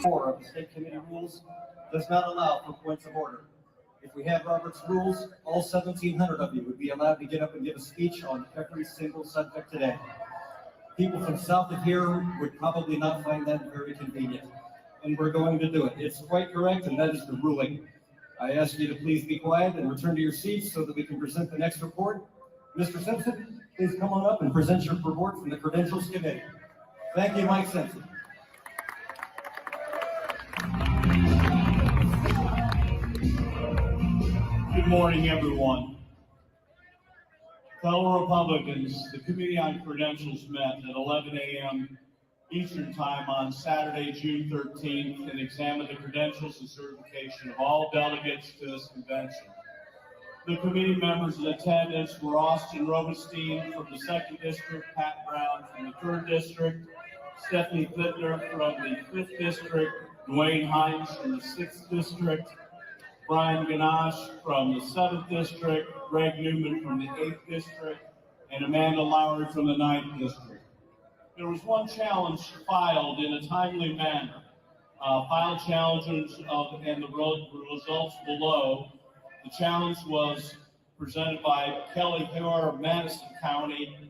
4 of the state committee rules does not allow for points of order. If we had Robert's rules, all 1,700 of you would be allowed to get up and give a speech on every single subject today. People from south of here would probably not find that very convenient, and we're going to do it. It's quite correct, and that is the ruling. I ask you to please be quiet and return to your seats so that we can present the next report. Mr. Simpson, please come on up and present your report from the Credentials Committee. Thank you, Mike Simpson. Good morning, everyone. Fellow Republicans, the Committee on Credentials met at 11 a.m. Eastern Time on Saturday, June 13th, and examined the credentials and certification of all delegates to this convention. The committee members in attendance were Austin Robenstein from the 2nd District, Pat Brown from the 3rd District, Stephanie Fittler from the 5th District, Dwayne Hines from the 6th District, Brian Ganache from the 7th District, Greg Newman from the 8th District, and Amanda Lowry from the 9th District. There was one challenge filed in a timely manner. Filed challenges and the results below. The challenge was presented by Kelly Hare of Madison County.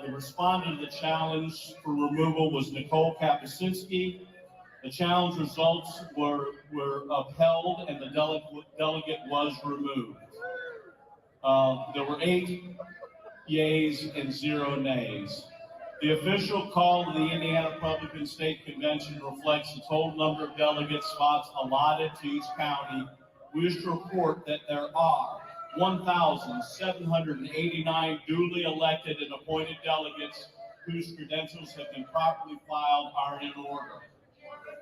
The respondent to the challenge for removal was Nicole Kapusinski. The challenge results were upheld and the delegate was removed. There were 8 yeas and 0 nays. The official call of the Indiana Republican State Convention reflects the total number of delegate spots allotted to each county. We wish to report that there are 1,789 duly elected and appointed delegates whose credentials have been properly filed are in order.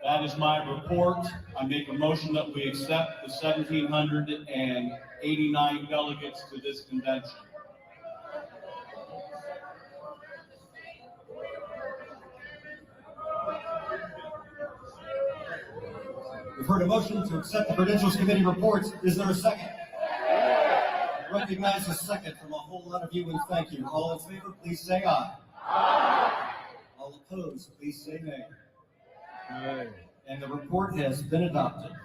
That is my report. I make a motion that we accept the 1,789 delegates to this convention. We've heard a motion to accept the Credentials Committee reports. Is there a second? I recognize a second from a whole lot of you, and thank you. All in favor, please say aye. Aye. All opposed, please say nay. Aye. And the report has been adopted.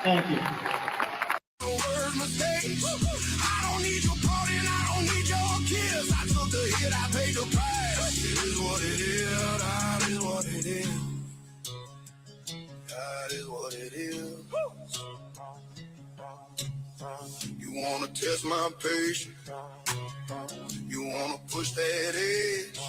Thank you. I don't need your party and I don't need your kiss. I took the hit, I paid the price. It is what it is, that is what it is. That is what it is. You wanna test my patience? You wanna push that edge?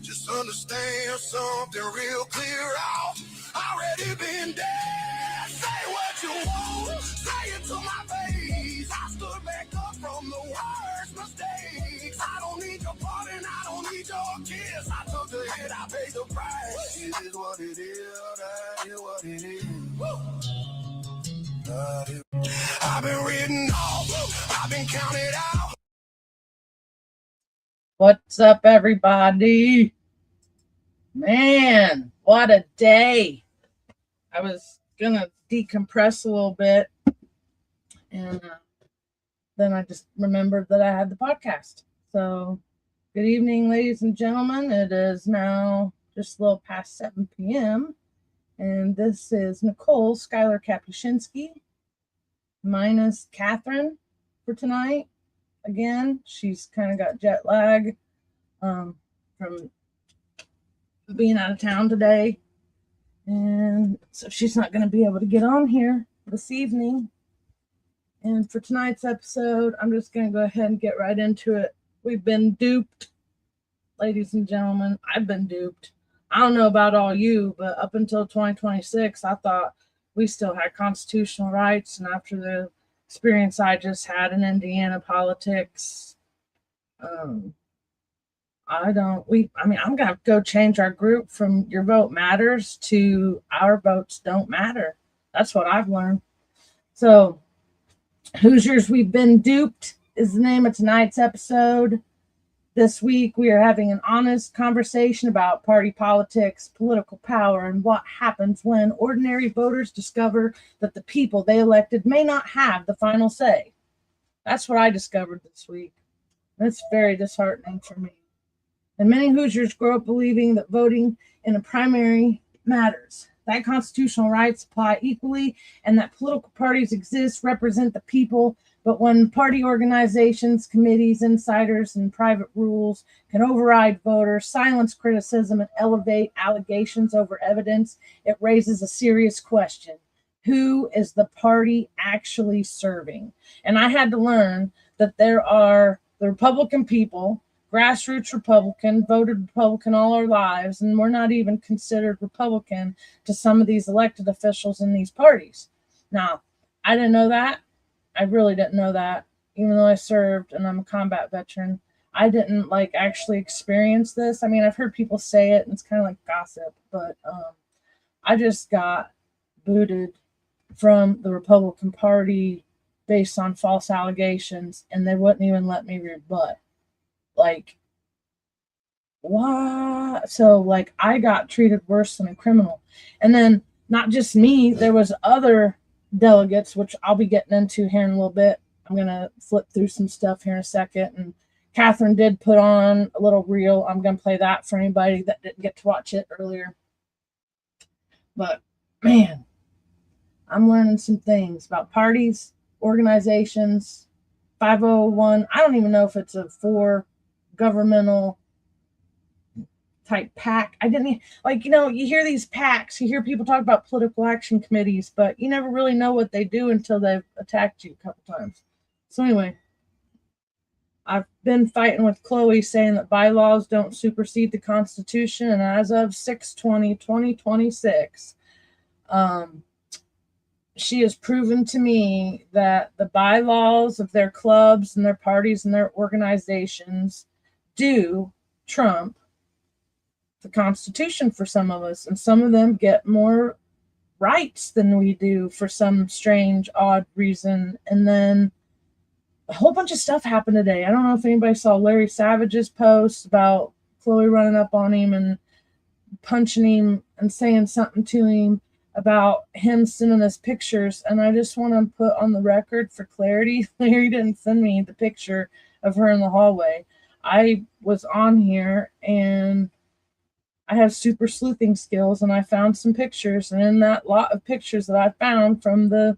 Just understand something real clear. I've already been there. Say what you want, say it to my face. I stood back up from the worst mistakes. I don't need your part and I don't need your kiss. I took the hit, I paid the price. It is what it is, that is what it is. I've been written off, I've been counted out. What's up, everybody? Man, what a day. I was gonna decompress a little bit, and then I just remembered that I had the podcast. So good evening, ladies and gentlemen. It is now just a little past 7 p.m. and this is Nicole Schuyler Kapuscinski minus Catherine for tonight. Again, she's kind of got jet lag from being out of town today, and so she's not going to be able to get on here this evening. And for tonight's episode, I'm just going to go ahead and get right into it. We've been duped, ladies and gentlemen. I've been duped. I don't know about all you, but up until 2026, I thought we still had constitutional rights, and after the experience I just had in Indiana politics, I'm gonna go change our group from your vote matters to our votes don't matter. That's what I've learned. So Hoosiers, we've been duped is the name of tonight's episode. This week we are having an honest conversation about party politics, political power, and what happens when ordinary voters discover that the people they elected may not have the final say. That's what I discovered this week. That's very disheartening for me. And many Hoosiers grow up believing that voting in a primary matters, that constitutional rights apply equally, and that political parties exist, represent the people. But when party organizations, committees, insiders, and private rules can override voters, silence criticism, and elevate allegations over evidence, it raises a serious question. Who is the party actually serving? And I had to learn that there are the Republican people, grassroots Republican, voted Republican all our lives, and we're not even considered Republican to some of these elected officials in these parties. Now, I didn't know that. I really didn't know that, even though I served and I'm a combat veteran. I didn't actually experience this. I mean, I've heard people say it, and it's kind of like gossip, but I just got booted from the Republican Party based on false allegations, and they wouldn't even let me rebut. What? So I got treated worse than a criminal. And then not just me, there was other delegates, which I'll be getting into here in a little bit. I'm gonna flip through some stuff here in a second. And Catherine did put on a little reel. I'm gonna play that for anybody that didn't get to watch it earlier. But man, I'm learning some things about parties, organizations, 501. I don't even know if it's a for governmental type PAC. I didn't you hear these PACs, you hear people talk about political action committees, but you never really know what they do until they've attacked you a couple times. So anyway, I've been fighting with Chloe saying that bylaws don't supersede the Constitution, and as of 6/20/2026, she has proven to me that the bylaws of their clubs and their parties and their organizations do trump the Constitution for some of us, and some of them get more rights than we do for some strange, odd reason. And then a whole bunch of stuff happened today. I don't know if anybody saw Larry Savage's post about Chloe running up on him and punching him and saying something to him about him sending us pictures. And I just want to put on the record for clarity, Larry didn't send me the picture of her in the hallway. I was on here and I have super sleuthing skills, and I found some pictures, and in that lot of pictures that I found from the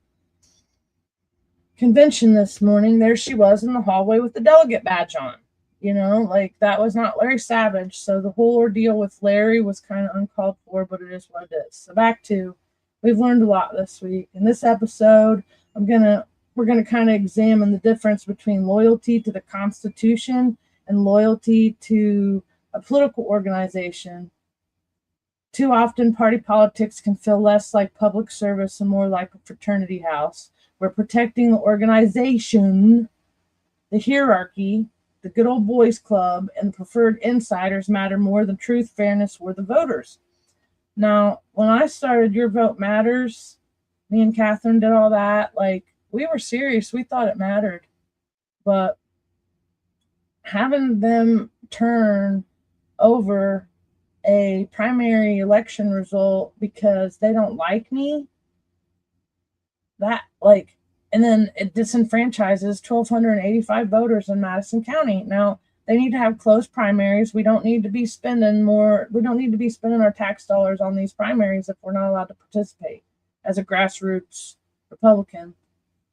convention this morning, there she was in the hallway with the delegate badge on. That was not Larry Savage. So the whole ordeal with Larry was kind of uncalled for, but it is what it is. So back to, we've learned a lot this week. In this episode, we're gonna kind of examine the difference between loyalty to the Constitution and loyalty to a political organization. Too often, party politics can feel less like public service and more like a fraternity house, where protecting the organization, the hierarchy, the good old boys club, and the preferred insiders matter more than truth, fairness, or the voters. Now, when I started Your Vote Matters, me and Catherine did all that. We were serious. We thought it mattered. But having them turn over a primary election result because they don't like me, and then it disenfranchises 1,285 voters in Madison County. Now, they need to have closed primaries. We don't need to be spending our tax dollars on these primaries if we're not allowed to participate as a grassroots Republican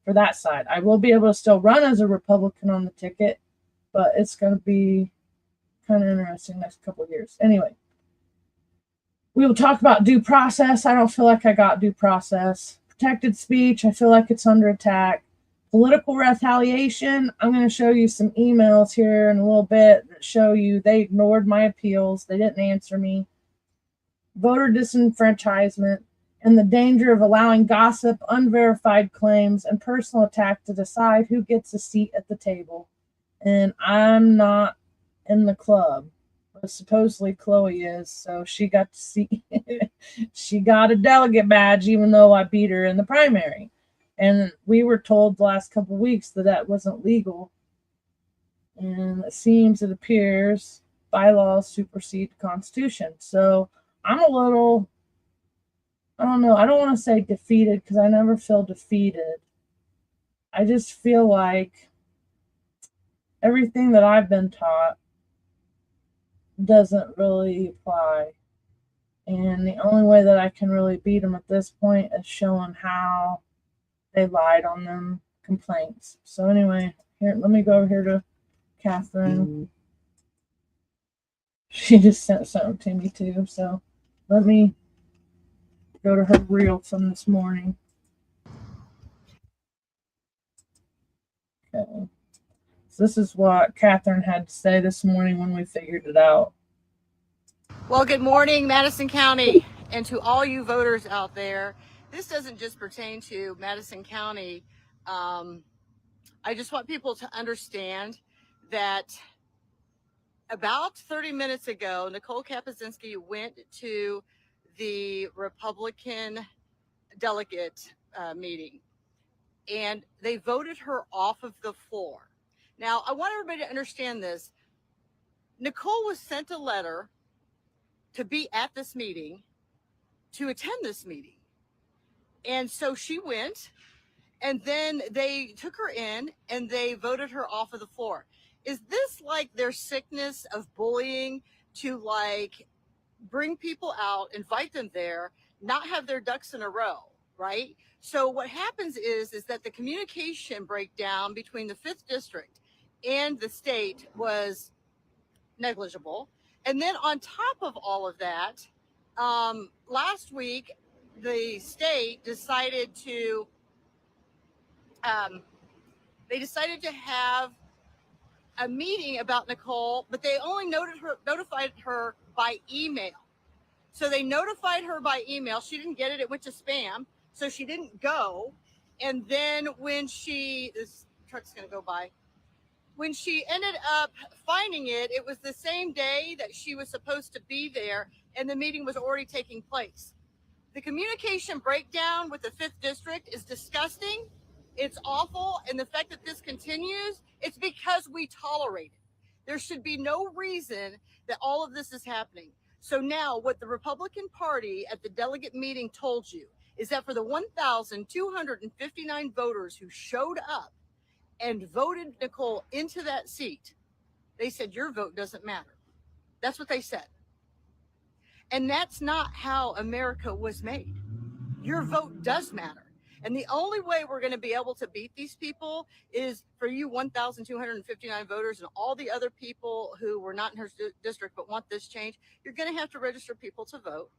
for that side. I will be able to still run as a Republican on the ticket, but it's going to be kind of interesting next couple of years. Anyway, we will talk about due process. I don't feel like I got due process. Protected speech, I feel like it's under attack. Political retaliation, I'm going to show you some emails here in a little bit that show you they ignored my appeals. They didn't answer me. Voter disenfranchisement and the danger of allowing gossip, unverified claims, and personal attack to decide who gets a seat at the table. And I'm not in the club. Supposedly Chloe is, so she got to see she got a delegate badge even though I beat her in the primary. And we were told the last couple of weeks that wasn't legal. And it appears bylaws supersede the Constitution. So I'm a little, I don't know, I don't want to say defeated because I never feel defeated. I just feel like everything that I've been taught doesn't really apply. And the only way that I can really beat them at this point is showing how they lied on them complaints. So anyway, here, let me go over here to Catherine. She just sent something to me too. So let me go to her reel from this morning. Okay. So this is what Catherine had to say this morning when we figured it out. Well, good morning, Madison County, and to all you voters out there. This doesn't just pertain to Madison County. I just want people to understand that about 30 minutes ago, Nicole Kapuzinski went to the Republican delegate meeting, and they voted her off of the floor. Now, I want everybody to understand this. Nicole was sent a letter to be at this meeting, to attend this meeting. And so she went, and then they took her in and they voted her off of the floor. Is this like their sickness of bullying to like bring people out, invite them there, not have their ducks in a row, right? So what happens is that the communication breakdown between the 5th district and the state was negligible. And then on top of all of that, last week, the state decided to have a meeting about Nicole, but they only notified her by email. So they notified her by email. She didn't get it. It went to spam. So she didn't go. And then when this truck's going to go by. When she ended up finding it, it was the same day that she was supposed to be there, and the meeting was already taking place. The communication breakdown with the 5th district is disgusting. It's awful. And the fact that this continues, it's because we tolerate it. There should be no reason that all of this is happening. So now what the Republican Party at the delegate meeting told you is that for the 1,259 voters who showed up and voted Nicole into that seat, they said, your vote doesn't matter. That's what they said. And that's not how America was made. Your vote does matter. And the only way we're going to be able to beat these people is for you 1,259 voters and all the other people who were not in her district but want this change. You're going to have to register people to vote.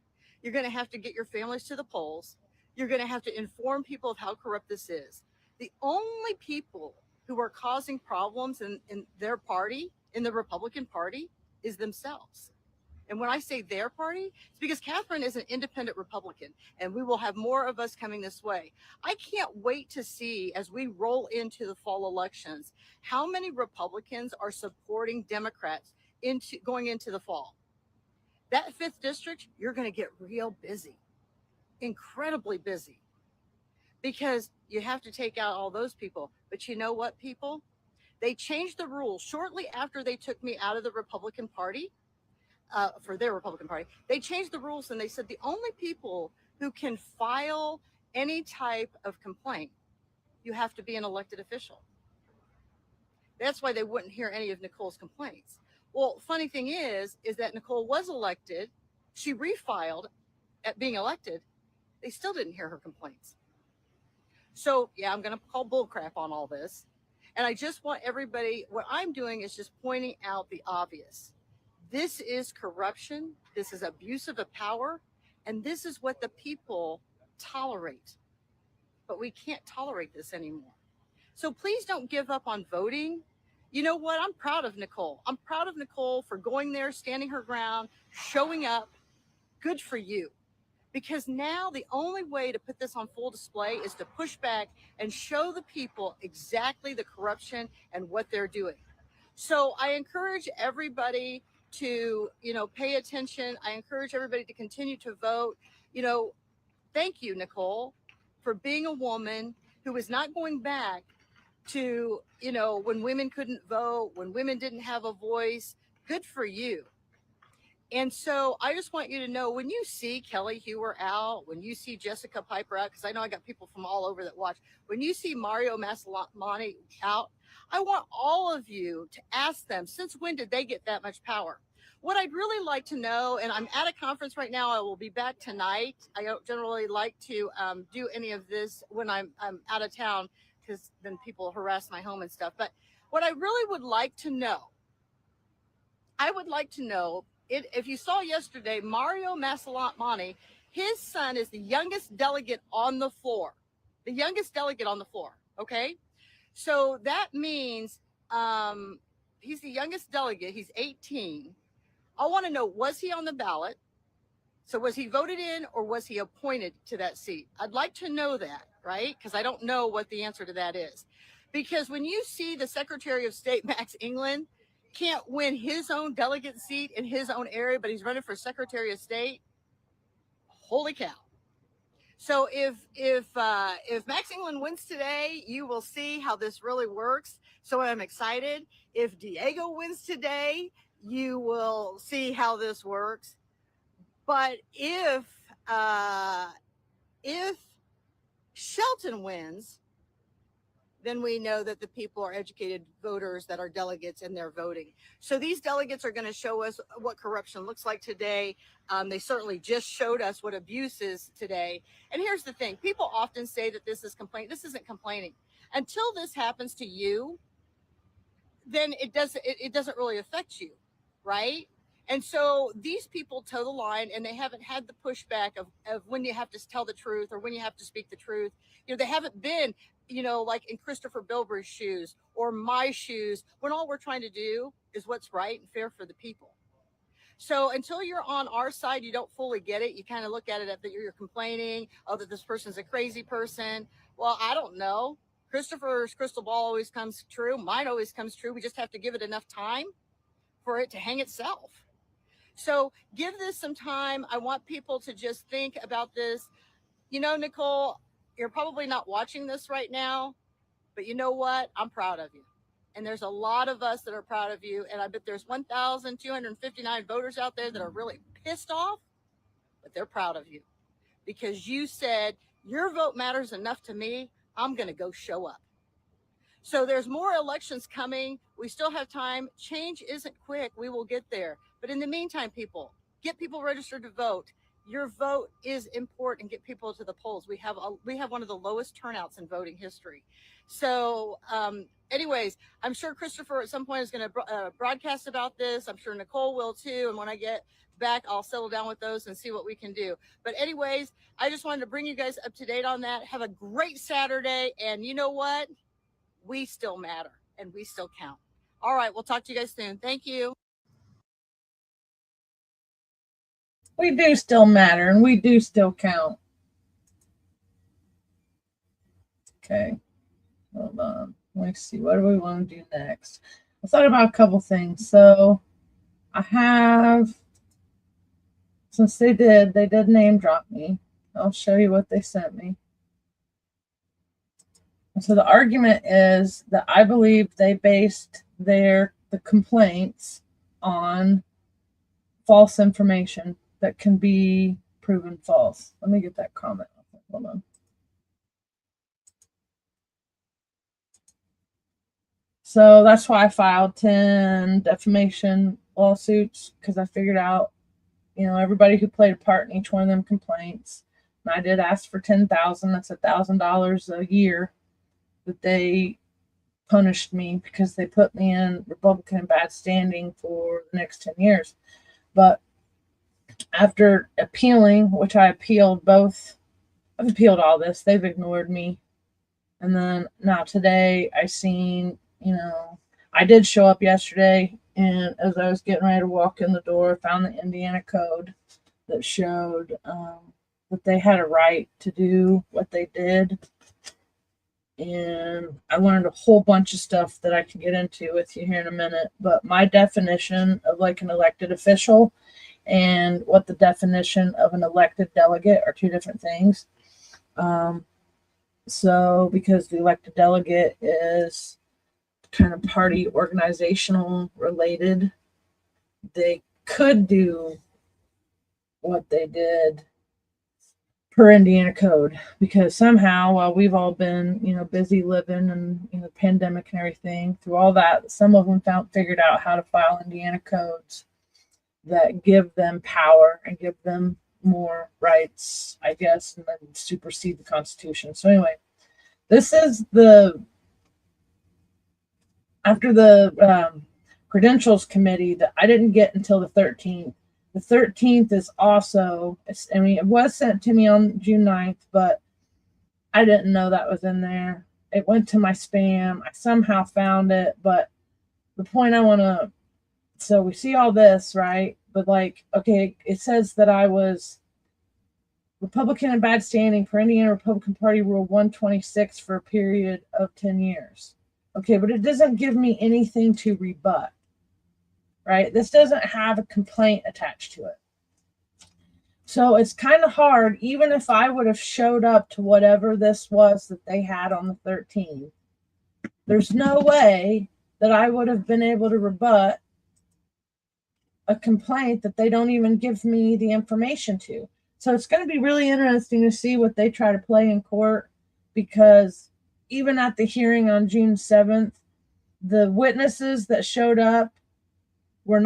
You're going to have to get your families to the polls. You're going to have to inform people of how corrupt this is. The only people who are causing problems in their party, in the Republican Party, is themselves. And when I say their party, it's because Catherine is an independent Republican, and we will have more of us coming this way. I can't wait to see, as we roll into the fall elections, how many Republicans are supporting Democrats going into the fall. That 5th district, you're going to get real busy, incredibly busy, because you have to take out all those people. But you know what, people? They changed the rules shortly after they took me out of the Republican Party. For their Republican Party, they changed the rules, and they said the only people who can file any type of complaint, you have to be an elected official. That's why they wouldn't hear any of Nicole's complaints. Well, funny thing is that Nicole was elected. She refiled at being elected. They still didn't hear her complaints. So yeah, I'm going to call bullcrap on all this. And I just want everybody, what I'm doing is just pointing out the obvious. This is corruption. This is abuse of power. And this is what the people tolerate. But we can't tolerate this anymore. So please don't give up on voting. You know what? I'm proud of Nicole. I'm proud of Nicole for going there, standing her ground, showing up. Good for you. Because now the only way to put this on full display is to push back and show the people exactly the corruption and what they're doing. So I encourage everybody to, pay attention. I encourage everybody to continue to vote. Thank you, Nicole, for being a woman who is not going back to, when women couldn't vote, when women didn't have a voice. Good for you. And so I just want you to know, when you see Kelly Hewer out, when you see Jessica Piper out, because I know I got people from all over that watch, when you see Mario Massolani out, I want all of you to ask them, since when did they get that much power? what I'd really like to know, and I'm at a conference right now, I will be back tonight. I don't generally like to do any of this when I'm out of town, because then people harass my home and stuff. But what I really would like to know, if you saw yesterday, Mario Masalamani, his son is the youngest delegate on the floor. The youngest delegate on the floor, okay? So that means he's the youngest delegate. He's 18. I want to know, was he on the ballot? So was he voted in, or was he appointed to that seat? I'd like to know that, right? Because I don't know what the answer to that is. Because when you see the Secretary of State, Max England, can't win his own delegate seat in his own area, but he's running for Secretary of State, holy cow. So if Max England wins today, you will see how this really works. So I'm excited. If Diego wins today, you will see how this works. But if Shelton wins, then we know that the people are educated voters that are delegates and they're voting. So these delegates are going to show us what corruption looks like today. They certainly just showed us what abuse is today. And here's the thing. People often say that this is complaining. This isn't complaining. Until this happens to you, then it doesn't really affect you, right? And so these people toe the line, and they haven't had the pushback of when you have to tell the truth or when you have to speak the truth. You know, they haven't been, you know, like in Christopher Bilber's shoes or my shoes, when all we're trying to do is what's right and fair for the people. So until you're on our side, you don't fully get it. You kind of look at it that you're complaining, oh, that this person's a crazy person. Well, I don't know. Christopher's crystal ball always comes true. Mine always comes true. We just have to give it enough time for it to hang itself. So give this some time. I want people to just think about this. You know, Nicole, you're probably not watching this right now, but you know what? I'm proud of you. And there's a lot of us that are proud of you. And I bet there's 1,259 voters out there that are really pissed off, but they're proud of you because you said your vote matters enough to me. I'm going to go show up. So there's more elections coming. We still have time. Change isn't quick. We will get there. But in the meantime, people, get people registered to vote. Your vote is important. Get people to the polls. We have one of the lowest turnouts in voting history. So anyways, I'm sure Christopher at some point is going to broadcast about this. I'm sure Nicole will too. And when I get back, I'll settle down with those and see what we can do. But anyways, I just wanted to bring you guys up to date on that. Have a great Saturday. And you know what? We still matter and we still count. All right. We'll talk to you guys soon. Thank you. We do still matter and we do still count. Okay. Hold on. Let's see. What do we want to do next? I thought about a couple things. So I have, since they did name drop me. I'll show you what they sent me. And so the argument is that I believe they based the complaints on false information that can be proven false. Let me get that comment. Hold on. So that's why I filed 10 defamation lawsuits, because I figured out, you know, everybody who played a part in each one of them complaints. And I did ask for $10,000. That's $1,000 a year that they punished me because they put me in Republican in bad standing for the next 10 years. But after appealing, which I appealed both, I've appealed all this, they've ignored me. And then now today I seen, you know, I did show up yesterday, and as I was getting ready to walk in the door, I found the Indiana code that showed that they had a right to do what they did. And I learned a whole bunch of stuff that I can get into with you here in a minute. But my definition of like an elected official and what the definition of an elected delegate are two different things. So because the elected delegate is kind of party organizational related, they could do what they did per Indiana code, because somehow while we've all been, you know, busy living and, you know, pandemic and everything, through all that, some of them figured out how to file Indiana codes that give them power and give them more rights, I guess, and then supersede the Constitution. So anyway, this is after the credentials committee that I didn't get until the 13th. The 13th is also, it was sent to me on June 9th, but I didn't know that was in there. It went to my spam. I somehow found it, but the point I want to, so we see all this, right? But like, okay, it says that I was Republican in bad standing for Indiana Republican Party Rule 126 for a period of 10 years. Okay, but it doesn't give me anything to rebut, right? This doesn't have a complaint attached to it. So it's kind of hard, even if I would have showed up to whatever this was that they had on the 13th, there's no way that I would have been able to rebut a complaint that they don't even give me the information to. So it's going to be really interesting to see what they try to play in court, because even at the hearing on June 7th, the witnesses that showed up were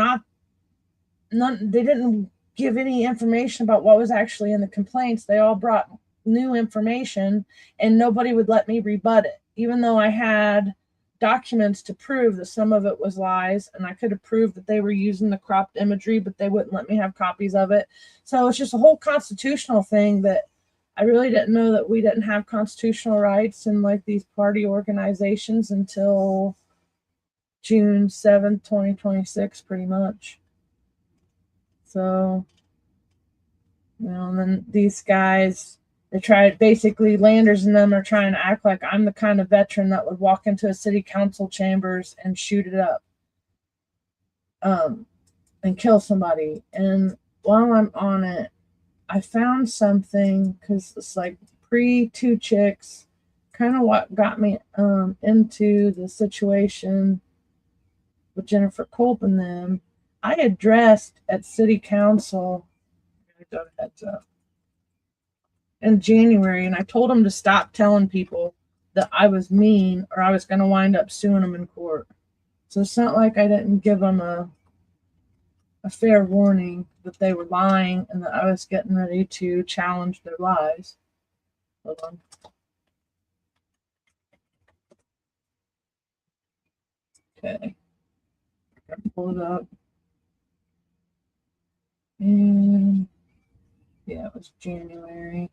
they didn't give any information about what was actually in the complaints. They all brought new information and nobody would let me rebut it, even though I had documents to prove that some of it was lies, and I could have proved that they were using the cropped imagery, but they wouldn't let me have copies of it. So it's just a whole constitutional thing that I really didn't know that we didn't have constitutional rights in like these party organizations until June 7th, 2026, pretty much. So, and then these guys, they try, basically Landers and them are trying to act like I'm the kind of veteran that would walk into a city council chambers and shoot it up, and kill somebody. And while I'm on it, I found something, because it's like pre-Two Chicks, kind of what got me into the situation with Jennifer Culp and them. I addressed at city council, in January, and I told them to stop telling people that I was mean or I was going to wind up suing them in court. So it's not like I didn't give them a fair warning that they were lying and that I was getting ready to challenge their lies. Hold on. Okay. Pull it up. And yeah, it was January.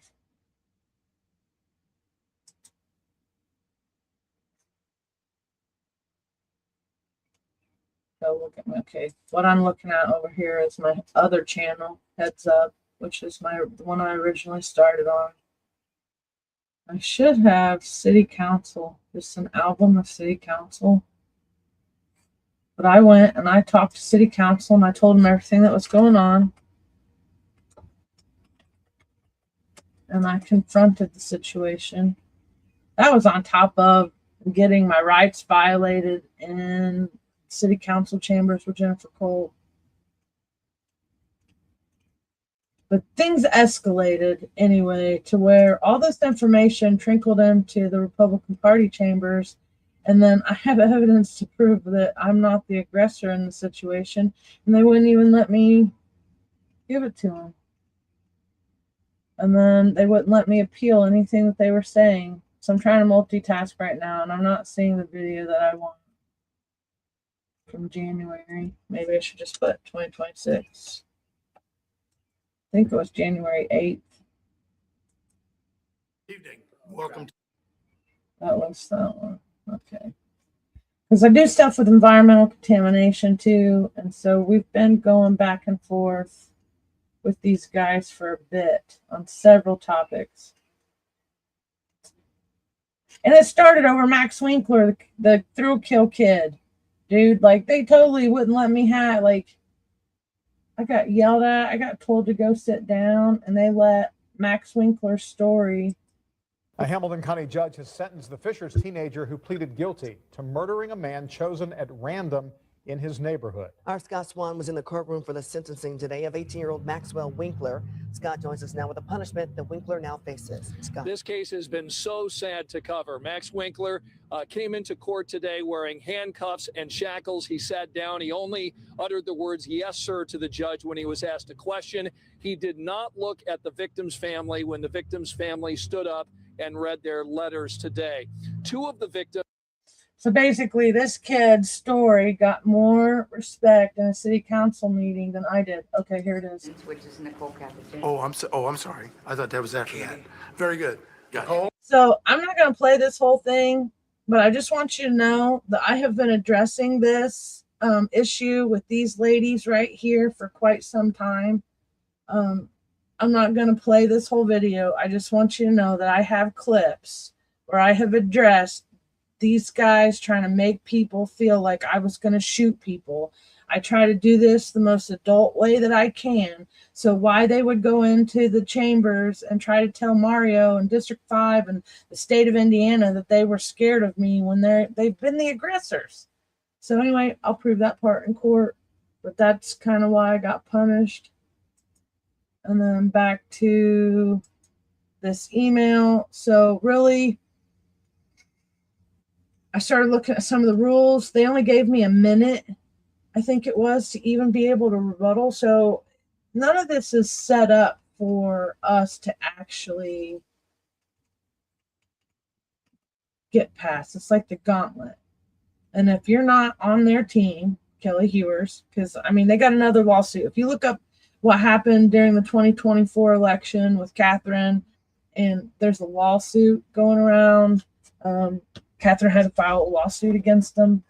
So look at okay. What I'm looking at over here is my other channel, Heads Up, which is the one I originally started on. I should have City Council, just an album of City Council. But I went and I talked to City Council and I told them everything that was going on. And I confronted the situation. That was on top of getting my rights violated in City Council chambers with Jennifer Culp. But things escalated anyway to where all this information trickled into the Republican Party chambers. And then I have evidence to prove that I'm not the aggressor in the situation. And they wouldn't even let me give it to them. And then they wouldn't let me appeal anything that they were saying. So I'm trying to multitask right now, and I'm not seeing the video that I want from January. Maybe I should just put 2026. I think it was January 8th. Evening. Welcome. That was that one. Okay. Because I do stuff with environmental contamination too. And so we've been going back and forth with these guys for a bit on several topics. And it started over Max Winkler, the thrill kill kid. Dude, like, they totally wouldn't let me have, like, I got yelled at. I got told to go sit down, and they let Max Winkler's story. A Hamilton County judge has sentenced the Fishers teenager who pleaded guilty to murdering a man chosen at random in his neighborhood. Our Scott Swan was in the courtroom for the sentencing today of 18-year-old Maxwell Winkler. Scott joins us now with the punishment that Winkler now faces. Scott. This case has been so sad to cover. Max Winkler came into court today wearing handcuffs and shackles. He sat down. He only uttered the words, "Yes, sir," to the judge when he was asked a question. He did not look at the victim's family when the victim's family stood up and read their letters today. Two of the victims. So basically, this kid's story got more respect in a city council meeting than I did. Okay, here it is. Which is Nicole Cappuccino. I'm sorry. I thought that was after that. Very good. Got it. So I'm not going to play this whole thing, but I just want you to know that I have been addressing this issue with these ladies right here for quite some time. I'm not going to play this whole video. I just want you to know that I have clips where I have addressed these guys trying to make people feel like I was going to shoot people. I try to do this the most adult way that I can. So why they would go into the chambers and try to tell Mario and District 5 and the state of Indiana that they were scared of me when they've been the aggressors. So anyway, I'll prove that part in court, but that's kind of why I got punished. And then back to this email. So really, I started looking at some of the rules. They only gave me a minute, I think it was, to even be able to rebuttal. So none of this is set up for us to actually get past. It's like the gauntlet. And if you're not on their team, Kelly Hewers, because, I mean, they got another lawsuit. If you look up what happened during the 2024 election with Catherine, and there's a lawsuit going around. Catherine had to file a lawsuit against them.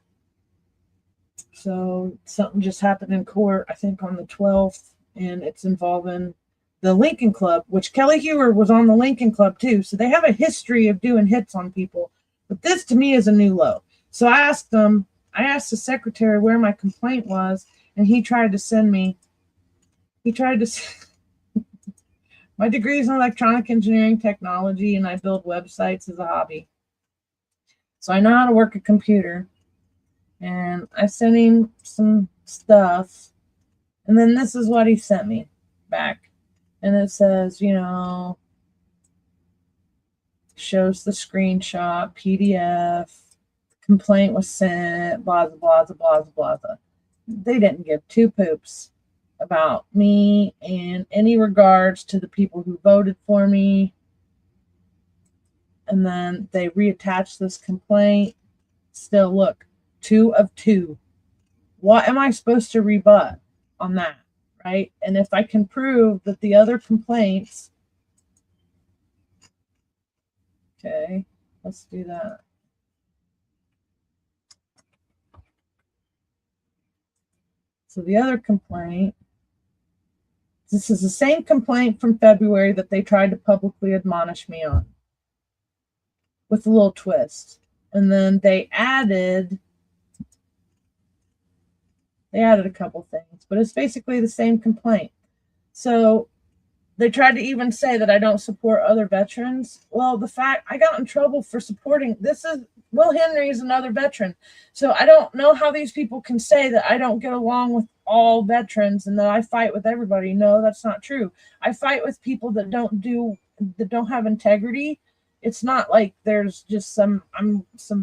So something just happened in court, I think on the 12th, and it's involving the Lincoln Club, which Kelly Hewer was on the Lincoln Club too. So they have a history of doing hits on people. But this to me is a new low. So I asked the secretary where my complaint was, and he tried to send me, my degree is in electronic engineering technology, and I build websites as a hobby. So I know how to work a computer. And I sent him some stuff. And then this is what he sent me back. And it says, you know, shows the screenshot, PDF, complaint was sent, blah, blah, blah, blah, blah, blah. They didn't give two poops about me and any regards to the people who voted for me. And then they reattached this complaint. Still, look, 2 of 2. What am I supposed to rebut on that, right? And if I can prove that the other complaints, okay, let's do that. So the other complaint, this is the same complaint from February that they tried to publicly admonish me on, with a little twist. And then they added a couple things, but it's basically the same complaint. So they tried to even say that I don't support other veterans. Well, the fact I got in trouble for supporting, Will Henry is another veteran. So I don't know how these people can say that I don't get along with all veterans and that I fight with everybody. No, that's not true. I fight with people that don't have integrity. It's not like there's just some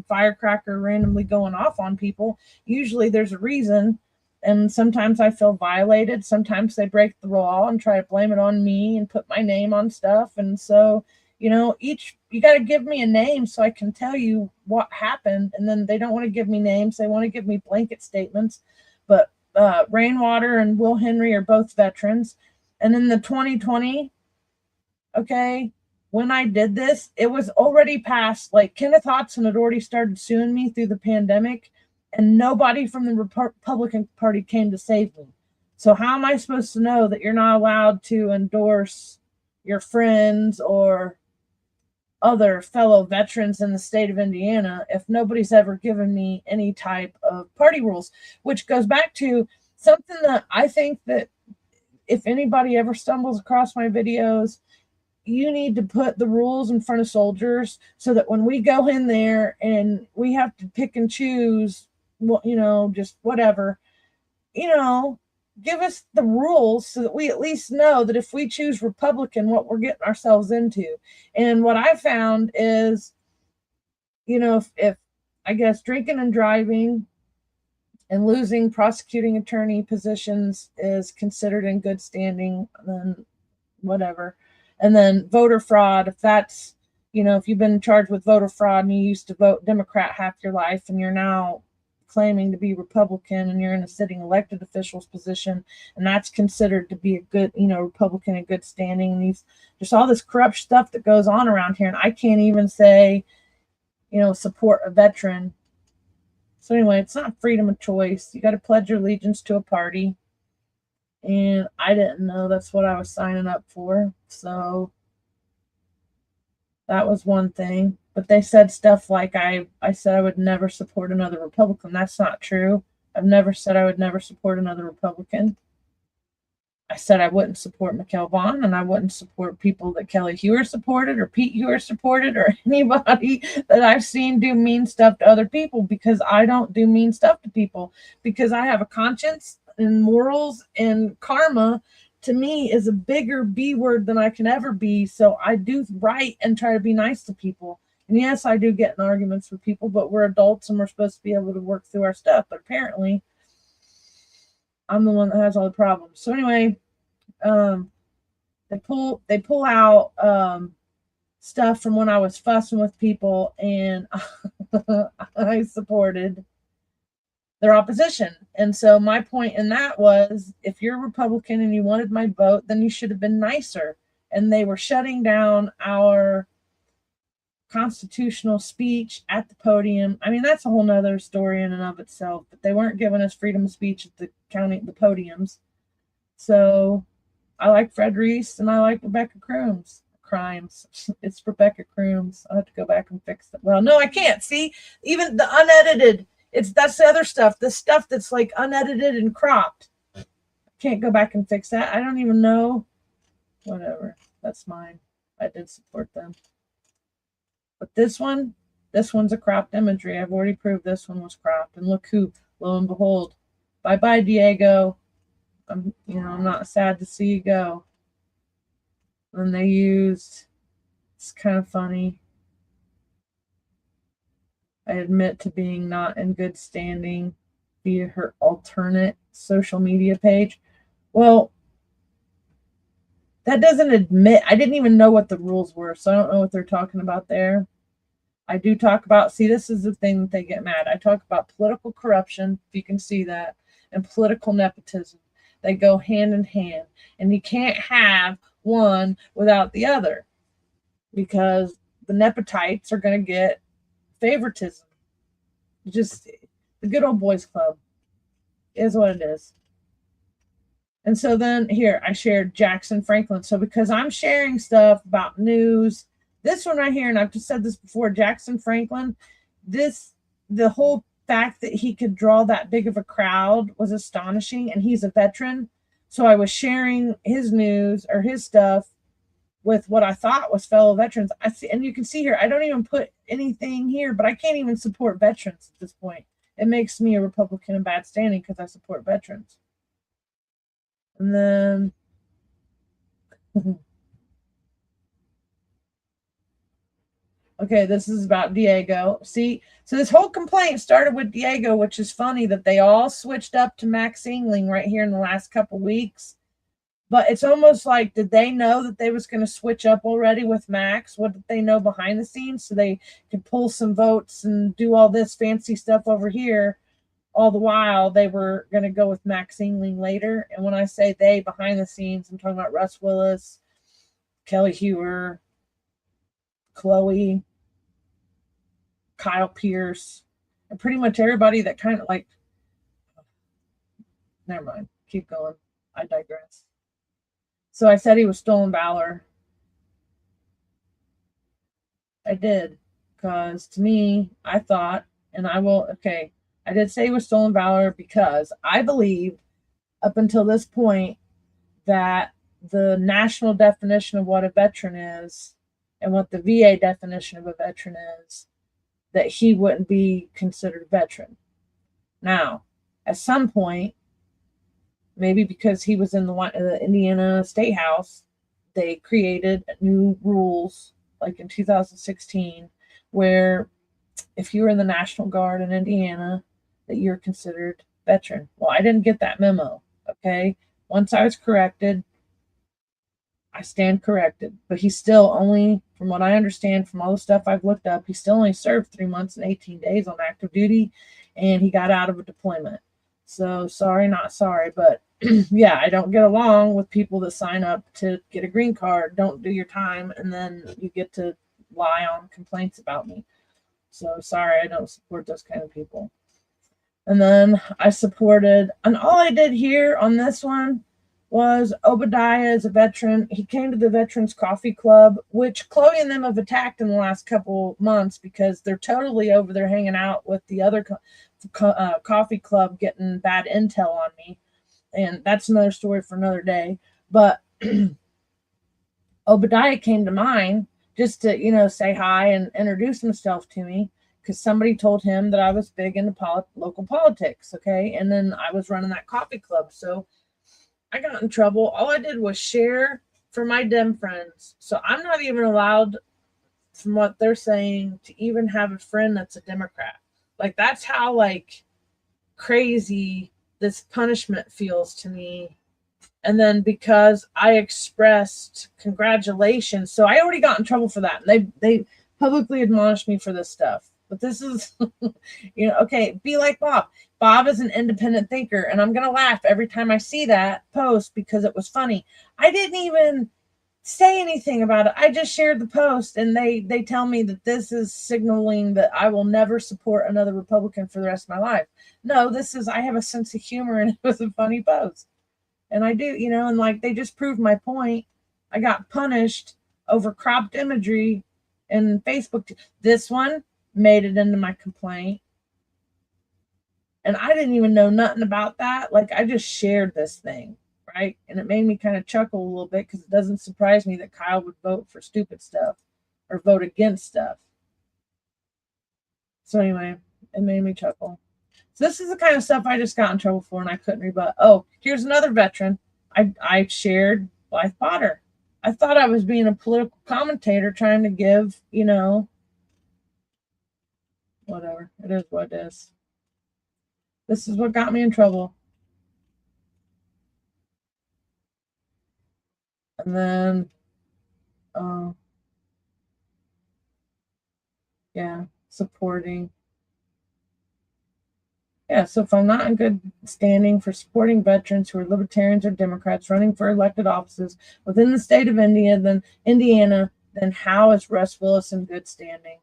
firecracker randomly going off on people. Usually there's a reason. And sometimes I feel violated. Sometimes they break the law and try to blame it on me and put my name on stuff. And so, you know, you got to give me a name so I can tell you what happened. And then they don't want to give me names. They want to give me blanket statements. But Rainwater and Will Henry are both veterans. And in the 2020, okay, when I did this, it was already past, like Kenneth Hodson had already started suing me through the pandemic. And nobody from the Republican Party came to save me. So how am I supposed to know that you're not allowed to endorse your friends or other fellow veterans in the state of Indiana if nobody's ever given me any type of party rules? Which goes back to something that I think that if anybody ever stumbles across my videos, you need to put the rules in front of soldiers so that when we go in there and we have to pick and choose just whatever, give us the rules so that we at least know that if we choose Republican, what we're getting ourselves into. And what I found is, if I guess drinking and driving and losing prosecuting attorney positions is considered in good standing, then whatever. And then voter fraud, if that's, if you've been charged with voter fraud and you used to vote Democrat half your life and you're now claiming to be Republican and you're in a sitting elected official's position, and that's considered to be a good, Republican in good standing. And there's all this corrupt stuff that goes on around here, and I can't even say, support a veteran. So anyway, it's not freedom of choice. You got to pledge your allegiance to a party. And I didn't know that's what I was signing up for. So that was one thing. But they said stuff like I said I would never support another Republican. That's not true. I've never said I would never support another Republican. I said I wouldn't support McKell Vaughn, and I wouldn't support people that Kelly Hewer supported or Pete Hewer supported or anybody that I've seen do mean stuff to other people, because I don't do mean stuff to people, because I have a conscience, and morals and karma to me is a bigger B word than I can ever be. So I do right and try to be nice to people. And yes, I do get in arguments with people, but we're adults and we're supposed to be able to work through our stuff. But apparently I'm the one that has all the problems. So anyway, they pull out stuff from when I was fussing with people, and I supported their opposition. And so my point in that was, if you're a Republican and you wanted my vote, then you should have been nicer. And they were shutting down our constitutional speech at the podium. I mean, that's a whole nother story in and of itself, but they weren't giving us freedom of speech at the podiums. So I like Fred Reese and I like Rebecca Crimes. It's Rebecca Crooms. I'll have to go back and fix it. Well, no, I can't. See, even the unedited, that's the other stuff. The stuff that's like unedited and cropped. I can't go back and fix that. I don't even know. Whatever. That's mine. I did support them. But this one's a cropped imagery. I've already proved this one was cropped. And look who, lo and behold. Bye-bye, Diego. I'm not sad to see you go. And they used, it's kind of funny, I admit to being not in good standing via her alternate social media page. Well, that doesn't admit, I didn't even know what the rules were, so I don't know what they're talking about there. I do talk about, see, this is the thing that they get mad. I talk about political corruption, if you can see that, and political nepotism. They go hand in hand, and you can't have one without the other, because the nepotites are going to get favoritism. Just the good old boys club is what it is. And so then here I shared Jackson Franklin. So because I'm sharing stuff about news, this one right here, and I've just said this before, Jackson Franklin, the whole fact that he could draw that big of a crowd was astonishing, and he's a veteran. So I was sharing his news or his stuff with what I thought was fellow veterans. I see, and you can see here, I don't even put anything here, but I can't even support veterans at this point. It makes me a Republican in bad standing because I support veterans. And then okay, this is about Diego. See, so this whole complaint started with Diego, which is funny that they all switched up to Max Engling right here in the last couple weeks. But it's almost like, did they know that they was going to switch up already with Max? What did they know behind the scenes? So they could pull some votes and do all this fancy stuff over here. All the while, they were going to go with Max Engling later. And when I say they, behind the scenes, I'm talking about Russ Willis, Kelly Hewer, Chloe, Kyle Pierce, and pretty much everybody that kind of like, never mind, keep going. I digress. So I said he was stolen valor. I did, because to me, I thought, and I will, okay, I did say he was stolen valor because I believe up until this point that the national definition of what a veteran is and what the VA definition of a veteran is, that he wouldn't be considered a veteran. Now, at some point, maybe because he was in the Indiana State House, they created new rules like in 2016 where if you were in the National Guard in Indiana, that you're considered veteran. Well, I didn't get that memo. Okay. Once I was corrected, I stand corrected. But he still only, from what I understand from all the stuff I've looked up, he still only served 3 months and 18 days on active duty, and he got out of a deployment. So sorry, not sorry. But yeah, I don't get along with people that sign up to get a green card, don't do your time, and then you get to lie on complaints about me. So sorry, I don't support those kind of people. And then I supported, and all I did here on this one was Obadiah is a veteran. He came to the Veterans Coffee Club, which Chloe and them have attacked in the last couple months because they're totally over there hanging out with the other coffee club getting bad intel on me. And that's another story for another day. But Obadiah came to mine just to, say hi and introduce himself to me because somebody told him that I was big into local politics. Okay. And then I was running that coffee club. So I got in trouble. All I did was share for my Dem friends. So I'm not even allowed, from what they're saying, to even have a friend that's a Democrat. Like, that's how, crazy this punishment feels to me. And then because I expressed congratulations, so I already got in trouble for that. They publicly admonished me for this stuff. But this is, okay, be like Bob. Bob is an independent thinker, and I'm going to laugh every time I see that post because it was funny. I didn't even say anything about it. I just shared the post, and they tell me that this is signaling that I will never support another Republican for the rest of my life. No, I have a sense of humor, and it was a funny post. And I do, and they just proved my point. I got punished over cropped imagery in Facebook. This one made it into my complaint. And I didn't even know nothing about that. I just shared this thing, right? And it made me kind of chuckle a little bit because it doesn't surprise me that Kyle would vote for stupid stuff or vote against stuff. So anyway, it made me chuckle. So this is the kind of stuff I just got in trouble for and I couldn't rebut. Oh, here's another veteran. I shared Blythe Potter. I thought I was being a political commentator trying to give, whatever. It is what it is. This is what got me in trouble. And then, supporting. Yeah, so if I'm not in good standing for supporting veterans who are libertarians or Democrats running for elected offices within the state of Indiana, then how is Russ Willis in good standing?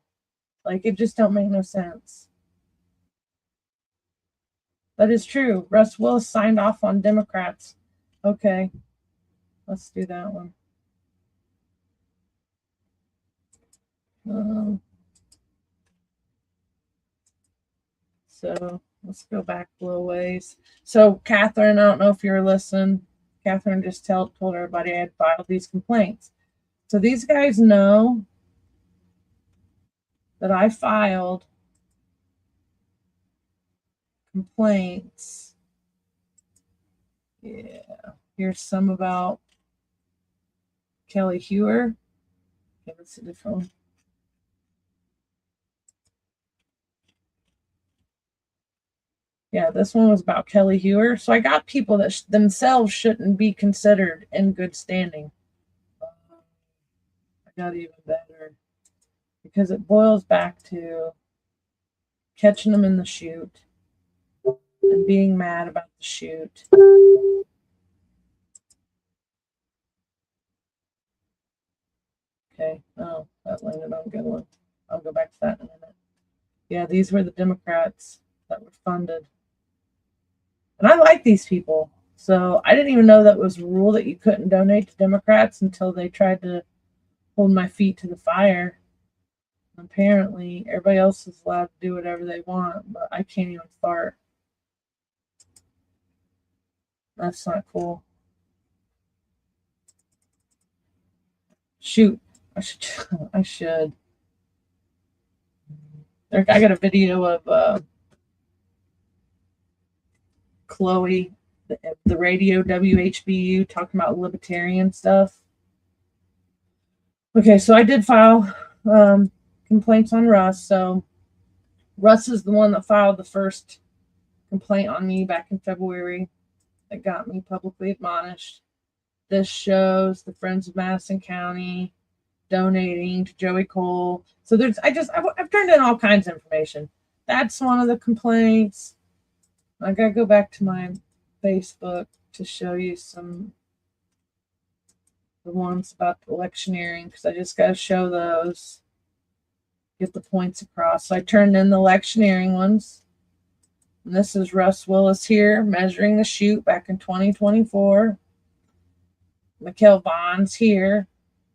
It just don't make no sense. That is true. Russ Willis signed off on Democrats. Okay, let's do that one. So let's go back a little ways. So Catherine, I don't know if you're listening. Catherine just told everybody I had filed these complaints. So these guys know that I filed complaints. Yeah, here's some about Kelly Hewer. Okay, let's see the phone. Yeah, this one was about Kelly Hewer. So I got people that themselves shouldn't be considered in good standing. I got even better because it boils back to catching them in the chute and being mad about the chute. Okay, oh, that landed on a good one. I'll go back to that in a minute. Yeah, these were the Democrats that were funded. And I like these people. So I didn't even know that was a rule that you couldn't donate to Democrats until they tried to hold my feet to the fire. Apparently, everybody else is allowed to do whatever they want, but I can't even fart. That's not cool. Shoot, I should. I got a video of Chloe, the radio WHBU, talking about libertarian stuff. Okay, so I did file complaints on Russ. So Russ is the one that filed the first complaint on me back in February that got me publicly admonished. This shows the Friends of Madison County donating to Joey Cole. So I've turned in all kinds of information. That's one of the complaints. I gotta go back to my Facebook to show you the ones about the electioneering, because I just gotta show those, get the points across. So I turned in the electioneering ones. And this is Russ Willis here measuring the chute back in 2024. Mikhail Vaughn's here,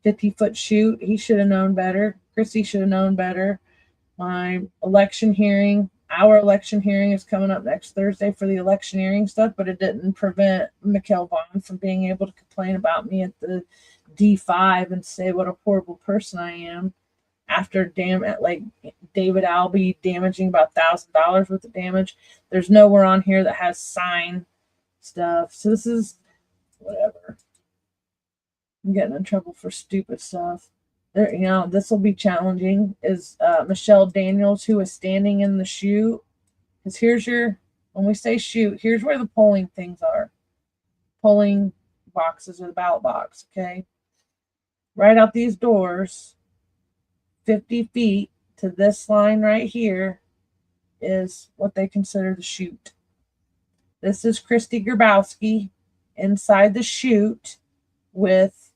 50-foot chute. He should have known better. Chrissy should have known better. My election hearing, our election hearing is coming up next Thursday for the electioneering stuff, but it didn't prevent Mikhail Vaughn from being able to complain about me at the D5 and say what a horrible person I am after David Albee damaging about $1,000 worth of damage. There's nowhere on here that has sign stuff. So this is whatever. I'm getting in trouble for stupid stuff. There, this will be challenging. Is Michelle Daniels, who is standing in the chute. Because when we say chute, here's where the polling things are. Polling boxes or the ballot box, okay? Right out these doors, 50 feet to this line right here is what they consider the chute. This is Christy Grabowski inside the chute with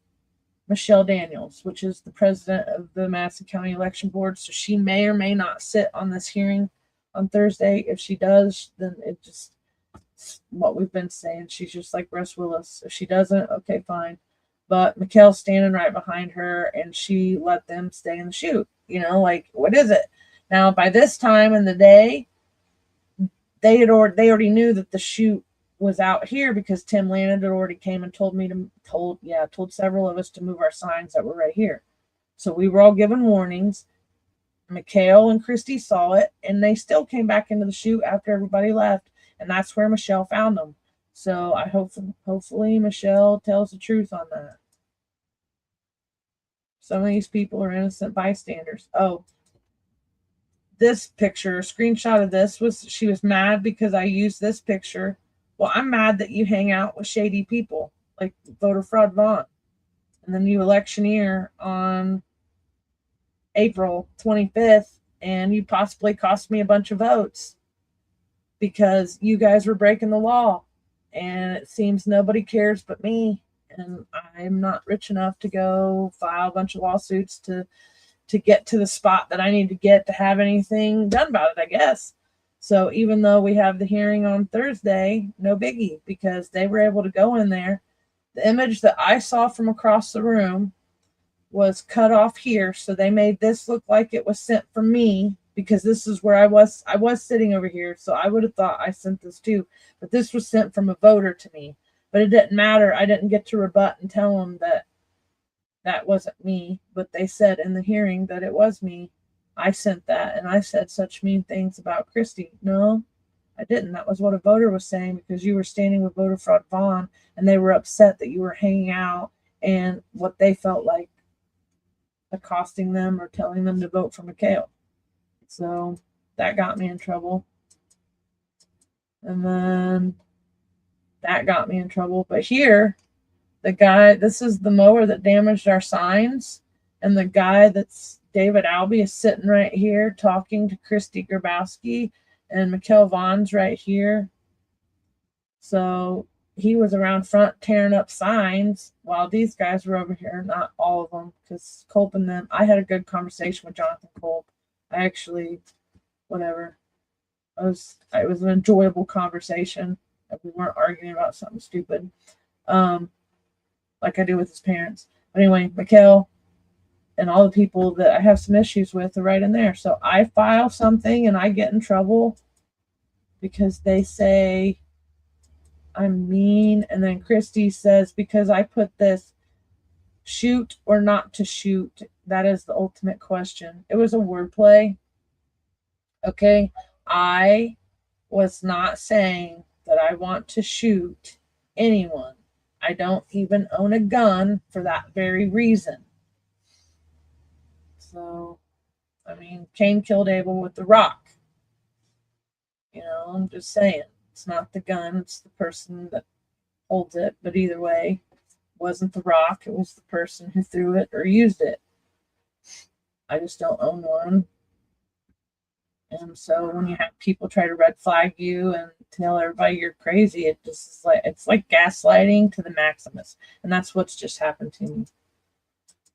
Michelle Daniels, which is the president of the Madison County Election Board. So she may or may not sit on this hearing on Thursday. If she does, then it's what we've been saying. She's just like Russ Willis. If she doesn't, okay, fine. But Mikhail's standing right behind her, and she let them stay in the chute. What is it? Now, by this time in the day, they already knew that the chute was out here because Tim Lannon had already came and told several of us to move our signs that were right here. So we were all given warnings. Mikhail and Christy saw it, and they still came back into the chute after everybody left, and that's where Michelle found them. So I hopefully Michelle tells the truth on that. Some of these people are innocent bystanders. Oh, this picture, a screenshot of this she was mad because I used this picture. Well, I'm mad that you hang out with shady people like voter fraud Vaughn. And then you electioneer on April 25th, and you possibly cost me a bunch of votes because you guys were breaking the law. And it seems nobody cares but me. And I'm not rich enough to go file a bunch of lawsuits to get to the spot that I need to get to have anything done about it, I guess. So even though we have the hearing on Thursday, no biggie, because they were able to go in there. The image that I saw from across the room was cut off here. So they made this look like it was sent from me, because this is where I was sitting over here. So I would have thought I sent this too, but this was sent from a voter to me. But it didn't matter. I didn't get to rebut and tell them that wasn't me, but they said in the hearing that it was me. I sent that, and I said such mean things about Christy. No, I didn't. That was what a voter was saying, because you were standing with voter fraud Vaughn, and they were upset that you were hanging out and what they felt like accosting them or telling them to vote for Mikhail. So that got me in trouble. And then that got me in trouble. But here, this is the mower that damaged our signs. And the guy that's David Albee is sitting right here talking to Christy Grabowski, and Mikhail Vaughn's right here. So he was around front tearing up signs while these guys were over here. Not all of them, because Culp and them, I had a good conversation with Jonathan Culp. I actually, whatever. It was an enjoyable conversation. We weren't arguing about something stupid, like I do with his parents. But anyway, Mikhail and all the people that I have some issues with are right in there. So I file something and I get in trouble because they say I'm mean. And then Christy says, because I put this, shoot or not to shoot, that is the ultimate question. It was a wordplay. Okay. I was not saying that I want to shoot anyone. I don't even own a gun for that very reason. So, I mean, Cain killed Abel with the rock. You know, I'm just saying, it's not the gun, it's the person that holds it. But either way, it wasn't the rock, it was the person who threw it or used it. I just don't own one. And so when you have people try to red flag you and tell everybody you're crazy, it just is like, it's like gaslighting to the maximus. And that's what's just happened to me.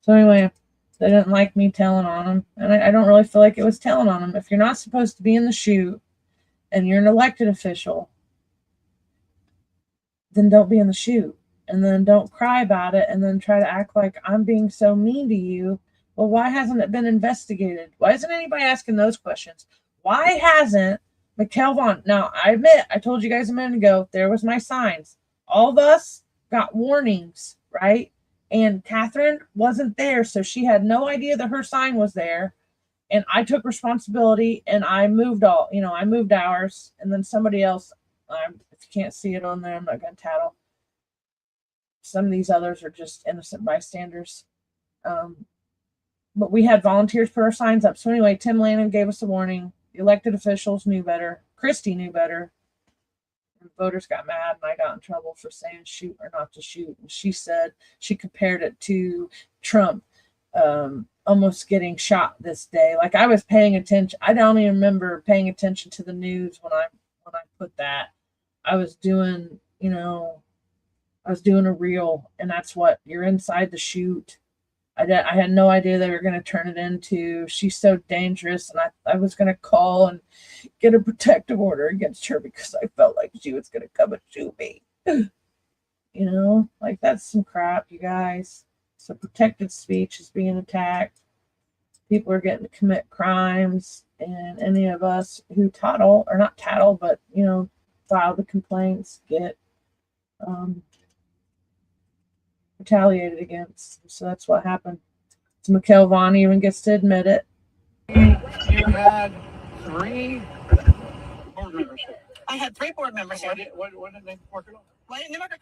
So anyway, they didn't like me telling on them. And I don't really feel like it was telling on them. If you're not supposed to be in the shoot and you're an elected official, then don't be in the shoot. And then don't cry about it and then try to act like I'm being so mean to you. Well, why hasn't it been investigated? Why isn't anybody asking those questions? Why hasn't Mikhail Vaughn? Now, I admit, I told you guys a minute ago, there was my signs. All of us got warnings, right? And Catherine wasn't there, so she had no idea that her sign was there. And I took responsibility and I moved I moved ours. And then somebody else, if you can't see it on there, I'm not going to tattle. Some of these others are just innocent bystanders. But we had volunteers put our signs up. So anyway, Tim Lannon gave us a warning. The elected officials knew better. Christie knew better. And voters got mad, and I got in trouble for saying shoot or not to shoot. And she said she compared it to Trump almost getting shot this day. Like I was paying attention. I don't even remember paying attention to the news when I put that. I was doing, a reel, and that's what you're inside the shoot. I had no idea they were going to turn it into she's so dangerous, and I was going to call and get a protective order against her because I felt like she was going to come and shoot me. Like that's some crap, you guys. So protected speech is being attacked. People are getting to commit crimes, and any of us who file the complaints get retaliated against. So that's what happened. So Mikhail Vaughn even gets to admit it. You had 3 board members here. I had 3 board members here. Why didn't they work it off? Why didn't they work it?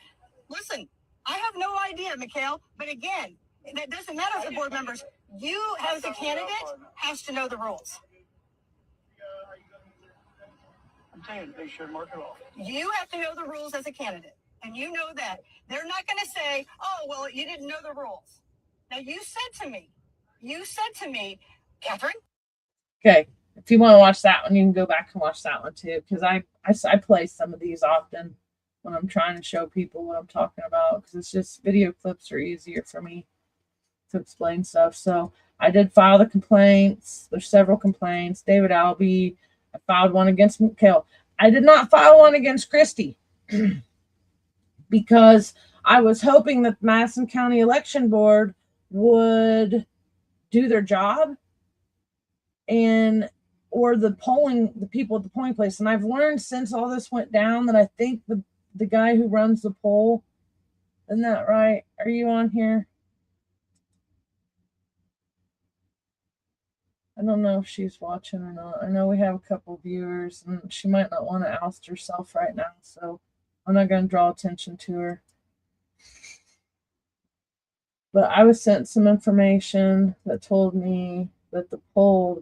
Listen, I have no idea, Mikhail. But again, that doesn't matter if the board members. You, as a candidate, has to know the rules. I'm saying they should mark it off. You have to know the rules as a candidate. And you know that. They're not going to say, oh, well, you didn't know the rules. Now, you said to me, Catherine. Okay, if you want to watch that one, you can go back and watch that one too, because I play some of these often when I'm trying to show people what I'm talking about, because it's just video clips are easier for me to explain stuff. So I did file the complaints. There's several complaints. David Albee, I filed one against Mikhail. I did not file one against Christie because I was hoping that the Madison County Election Board would do their job or the people at the polling place. And I've learned since all this went down that I think the guy who runs the poll, isn't that right? Are you on here? I don't know if she's watching or not. I know we have a couple viewers, and she might not want to oust herself right now, so I'm not going to draw attention to her. But I was sent some information that told me that the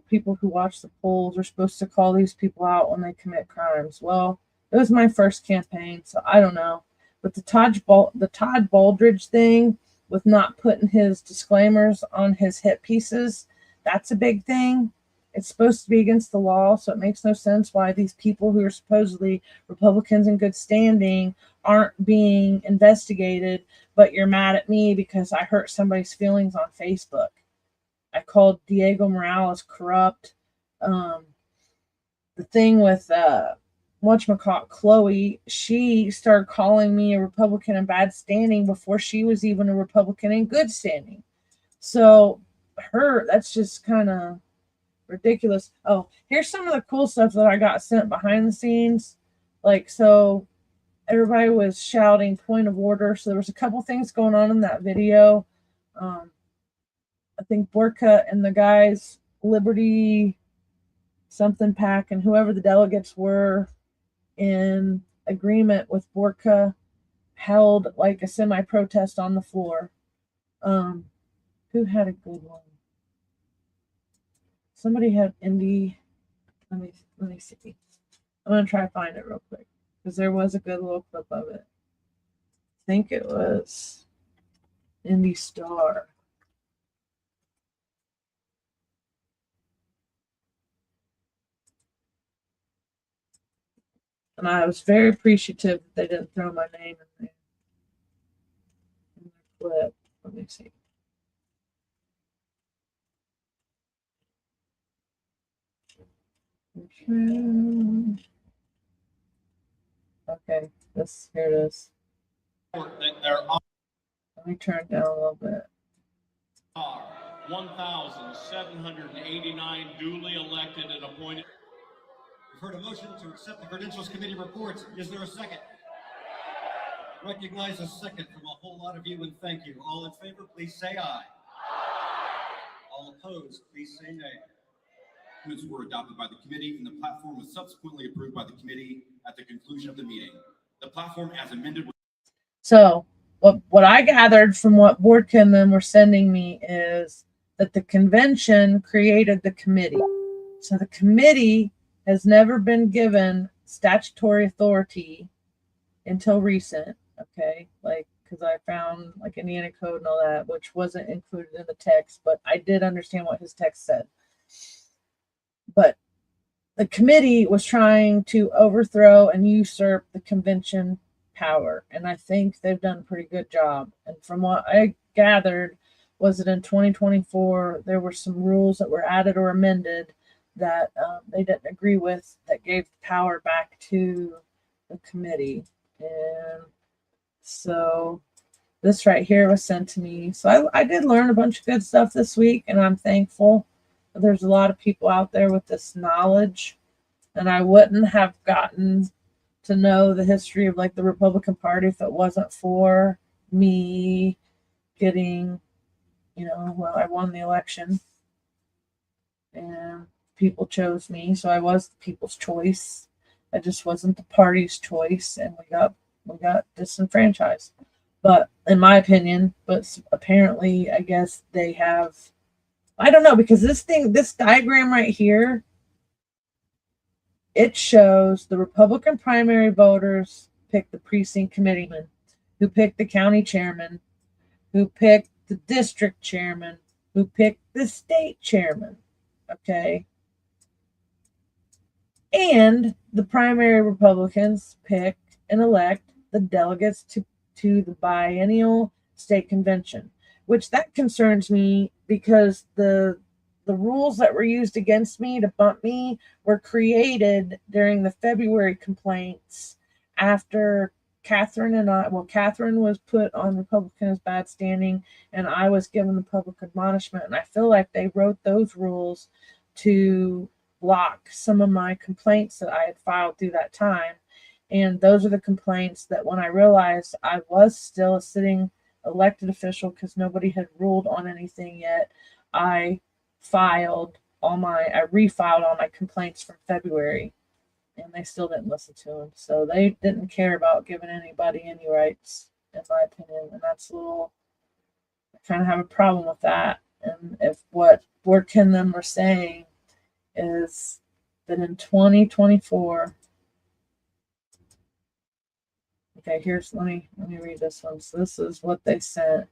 people who watch the polls are supposed to call these people out when they commit crimes. Well, it was my first campaign, so I don't know. But the Todd Baldridge thing with not putting his disclaimers on his hit pieces, that's a big thing. It's supposed to be against the law, so it makes no sense why these people who are supposedly Republicans in good standing aren't being investigated, but you're mad at me because I hurt somebody's feelings on Facebook. I called Diego Morales corrupt. The thing with whatchamacallit, Chloe, she started calling me a Republican in bad standing before she was even a Republican in good standing. So that's just kind of ridiculous. Oh, here's some of the cool stuff that I got sent behind the scenes. So everybody was shouting point of order. So there was a couple things going on in that video. I think Borka and the guys, Liberty something pack, and whoever the delegates were in agreement with Borka held like a semi-protest on the floor. Who had a good one? Somebody had Indy. Let me see. I'm gonna try to find it real quick because there was a good little clip of it. I think it was Indy Star. And I was very appreciative that they didn't throw my name in their clip. Let me see. Okay, here it is. There Let me turn it down a little bit. are 1,789 duly elected and appointed. We've heard a motion to accept the Credentials Committee reports. Is there a second? Recognize a second from a whole lot of you, and thank you. All in favor, please say aye. Aye. All opposed, please say nay. Documents were adopted by the committee, and the platform was subsequently approved by the committee at the conclusion of the meeting. The platform, as amended. So what I gathered from what Borka and them were sending me is that the convention created the committee. So the committee has never been given statutory authority until recent. Okay, like because I found like Indiana code and all that, which wasn't included in the text, but I did understand what his text said. But the committee was trying to overthrow and usurp the convention power, and I think they've done a pretty good job. And from what I gathered was that in 2024 there were some rules that were added or amended that they didn't agree with that gave power back to the committee. And so this right here was sent to me. So I did learn a bunch of good stuff this week, and I'm thankful. There's a lot of people out there with this knowledge, and I wouldn't have gotten to know the history of like the Republican Party if it wasn't for me getting, well, I won the election and people chose me, so I was the people's choice. I just wasn't the party's choice, and we got disenfranchised. But in my opinion, but apparently I guess they have, I don't know, because this diagram right here, it shows the Republican primary voters picked the precinct committeeman, who picked the county chairman, who picked the district chairman, who picked the state chairman. Okay. And the primary Republicans pick and elect the delegates to the biennial state convention, which that concerns me because the rules that were used against me to bump me were created during the February complaints after Catherine was put on Republican as bad standing, and I was given the public admonishment. And I feel like they wrote those rules to block some of my complaints that I had filed through that time. And those are the complaints that when I realized I was still a sitting elected official because nobody had ruled on anything yet, I refiled all my complaints from February, and they still didn't listen to them. So they didn't care about giving anybody any rights, in my opinion. And that's I kind of have a problem with that. And if what Bork and them were saying is that in 2024, okay, let me read this one. So this is what they sent.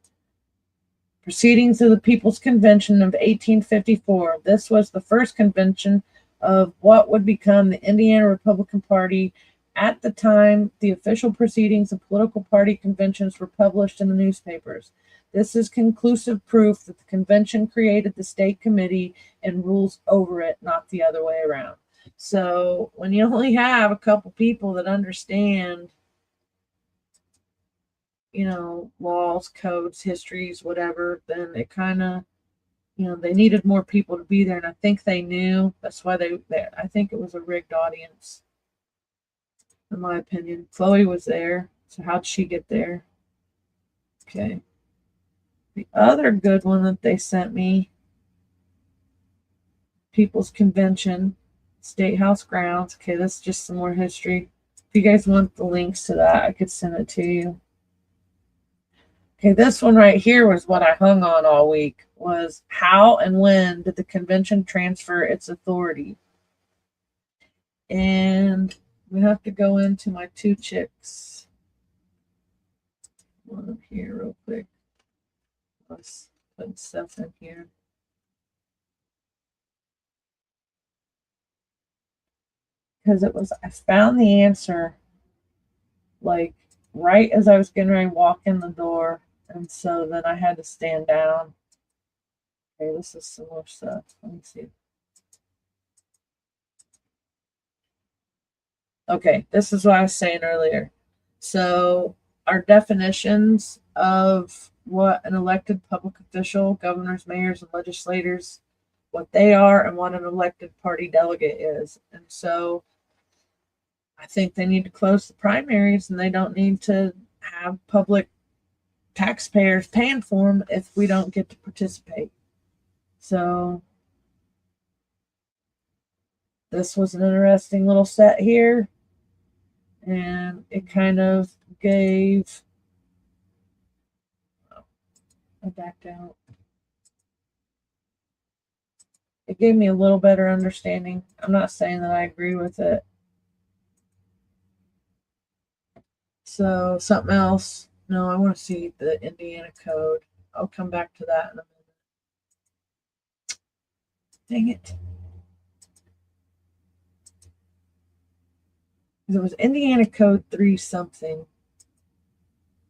Proceedings of the People's Convention of 1854. This was the first convention of what would become the Indiana Republican Party. At the time, the official proceedings of political party conventions were published in the newspapers. This is conclusive proof that the convention created the state committee and rules over it, not the other way around. So when you only have a couple people that understand, laws, codes, histories, whatever, then it kind of, they needed more people to be there. And I think they knew. That's why I think it was a rigged audience, in my opinion. Chloe was there. So how'd she get there? Okay. The other good one that they sent me, People's Convention, State House grounds. Okay, that's just some more history. If you guys want the links to that, I could send it to you. Okay, this one right here was what I hung on all week, was how and when did the convention transfer its authority? And we have to go into my two chicks. One up here real quick. Let's put stuff in here. Because it was, I found the answer like right as I was getting ready to walk in the door. And so then I had to stand down. Okay, this is some more stuff. Let me see. Okay, this is what I was saying earlier. So our definitions of what an elected public official, governors, mayors, and legislators, what they are and what an elected party delegate is. And so I think they need to close the primaries and they don't need to have public taxpayers paying for them if we don't get to participate. So this was an interesting little set here. And it kind of gave, I backed out. It gave me a little better understanding. I'm not saying that I agree with it. So something else. No, I want to see the Indiana code. I'll come back to that in a minute. Dang it. It was Indiana code 3 something.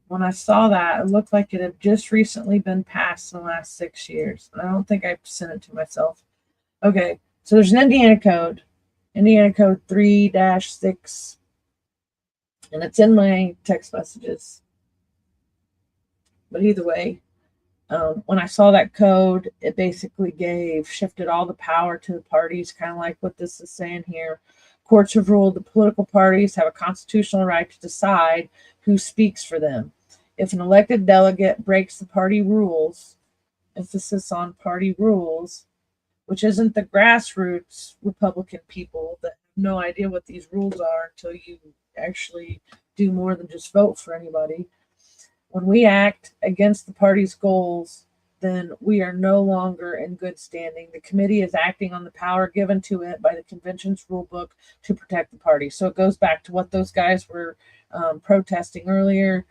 When I saw that, it looked like it had just recently been passed in the last 6 years. And I don't think I sent it to myself. Okay, so there's an Indiana code 3-6, and it's in my text messages. But either way, when I saw that code, it basically shifted all the power to the parties, kind of like what this is saying here. Courts have ruled the political parties have a constitutional right to decide who speaks for them. If an elected delegate breaks the party rules, emphasis on party rules, which isn't the grassroots Republican people that have no idea what these rules are until you actually do more than just vote for anybody. When we act against the party's goals, then we are no longer in good standing. The committee is acting on the power given to it by the convention's rule book to protect the party. So it goes back to what those guys were protesting earlier.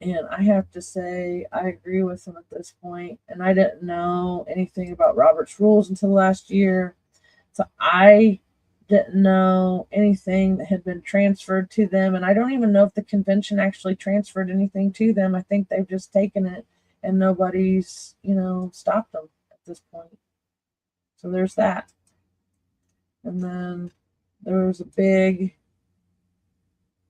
And I have to say, I agree with them at this point. And I didn't know anything about Robert's rules until last year. So I didn't know anything that had been transferred to them. And I don't even know if the convention actually transferred anything to them. I think they've just taken it and nobody's, stopped them at this point. So there's that. And then there was a big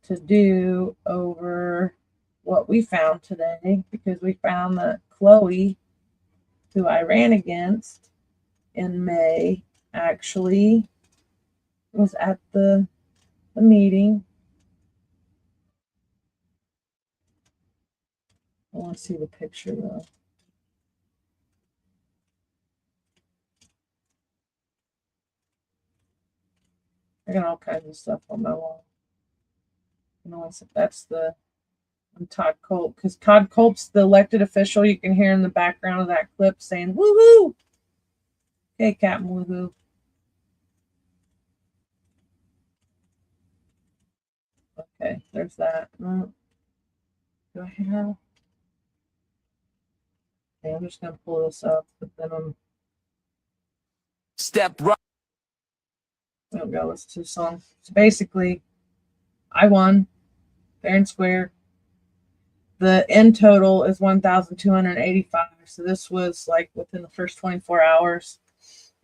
to-do over what we found today, because we found that Chloe, who I ran against in May, actually was at the meeting. I want to see the picture though. I got all kinds of stuff on my wall. That's the Todd Colt, because Todd Colt's the elected official. You can hear in the background of that clip saying woohoo. Okay, Captain Woohoo. Okay, there's that. Do I have? Okay, I'm just gonna pull this up, but then I'm step right. Oh god, let's do songs. So basically, I won fair and square. The end total is 1,285. So this was like within the first 24 hours,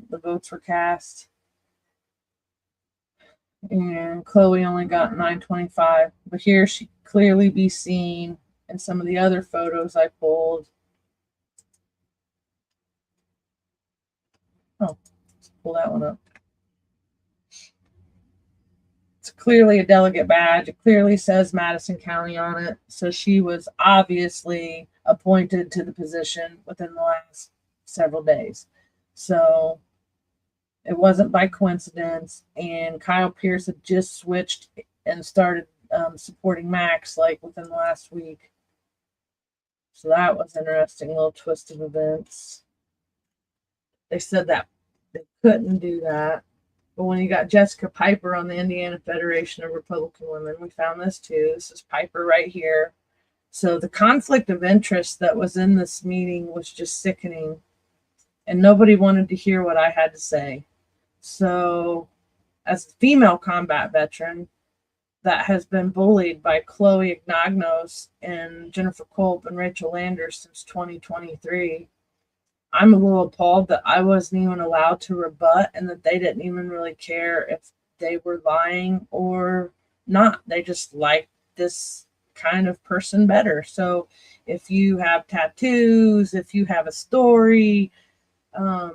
the votes were cast. And Chloe only got 925. But here she could clearly be seen in some of the other photos I pulled. Oh, let's pull that one up. It's clearly a delegate badge. It clearly says Madison County on it. So she was obviously appointed to the position within the last several days. So It wasn't by coincidence. And Kyle Pierce had just switched and started supporting Max like within the last week. So that was interesting little twist of events. They said that they couldn't do that. But when you got Jessica Piper on the Indiana Federation of Republican Women, we found this too. This is Piper right here. So the conflict of interest that was in this meeting was just sickening. And nobody wanted to hear what I had to say. So as a female combat veteran that has been bullied by Chloe Ignagnos and Jennifer Culp and Rachel Landers since 2023, I'm a little appalled that I wasn't even allowed to rebut and that they didn't even really care if they were lying or not. They just liked this kind of person better. So if you have tattoos, if you have a story, a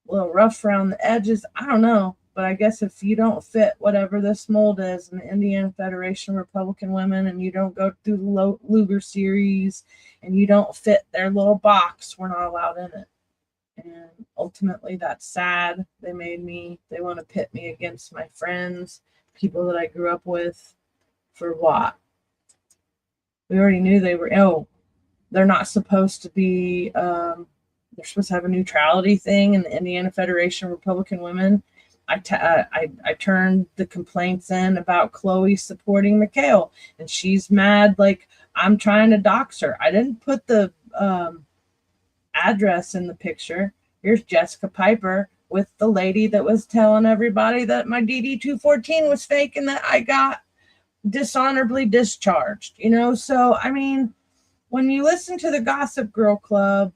little rough around the edges, I don't know. But I guess if you don't fit whatever this mold is in the Indiana Federation of Republican Women and you don't go through the Luger series and you don't fit their little box, we're not allowed in it. And ultimately that's sad. They want to pit me against my friends, people that I grew up with, for what? We already knew they're not supposed to be, they're supposed to have a neutrality thing in the Indiana Federation of Republican Women. I turned the complaints in about Chloe supporting McHale, and she's mad like I'm trying to dox her. I didn't put the address in the picture. Here's Jessica Piper with the lady that was telling everybody that my DD-214 was fake and that I got dishonorably discharged, So, I mean, when you listen to the Gossip Girl Club,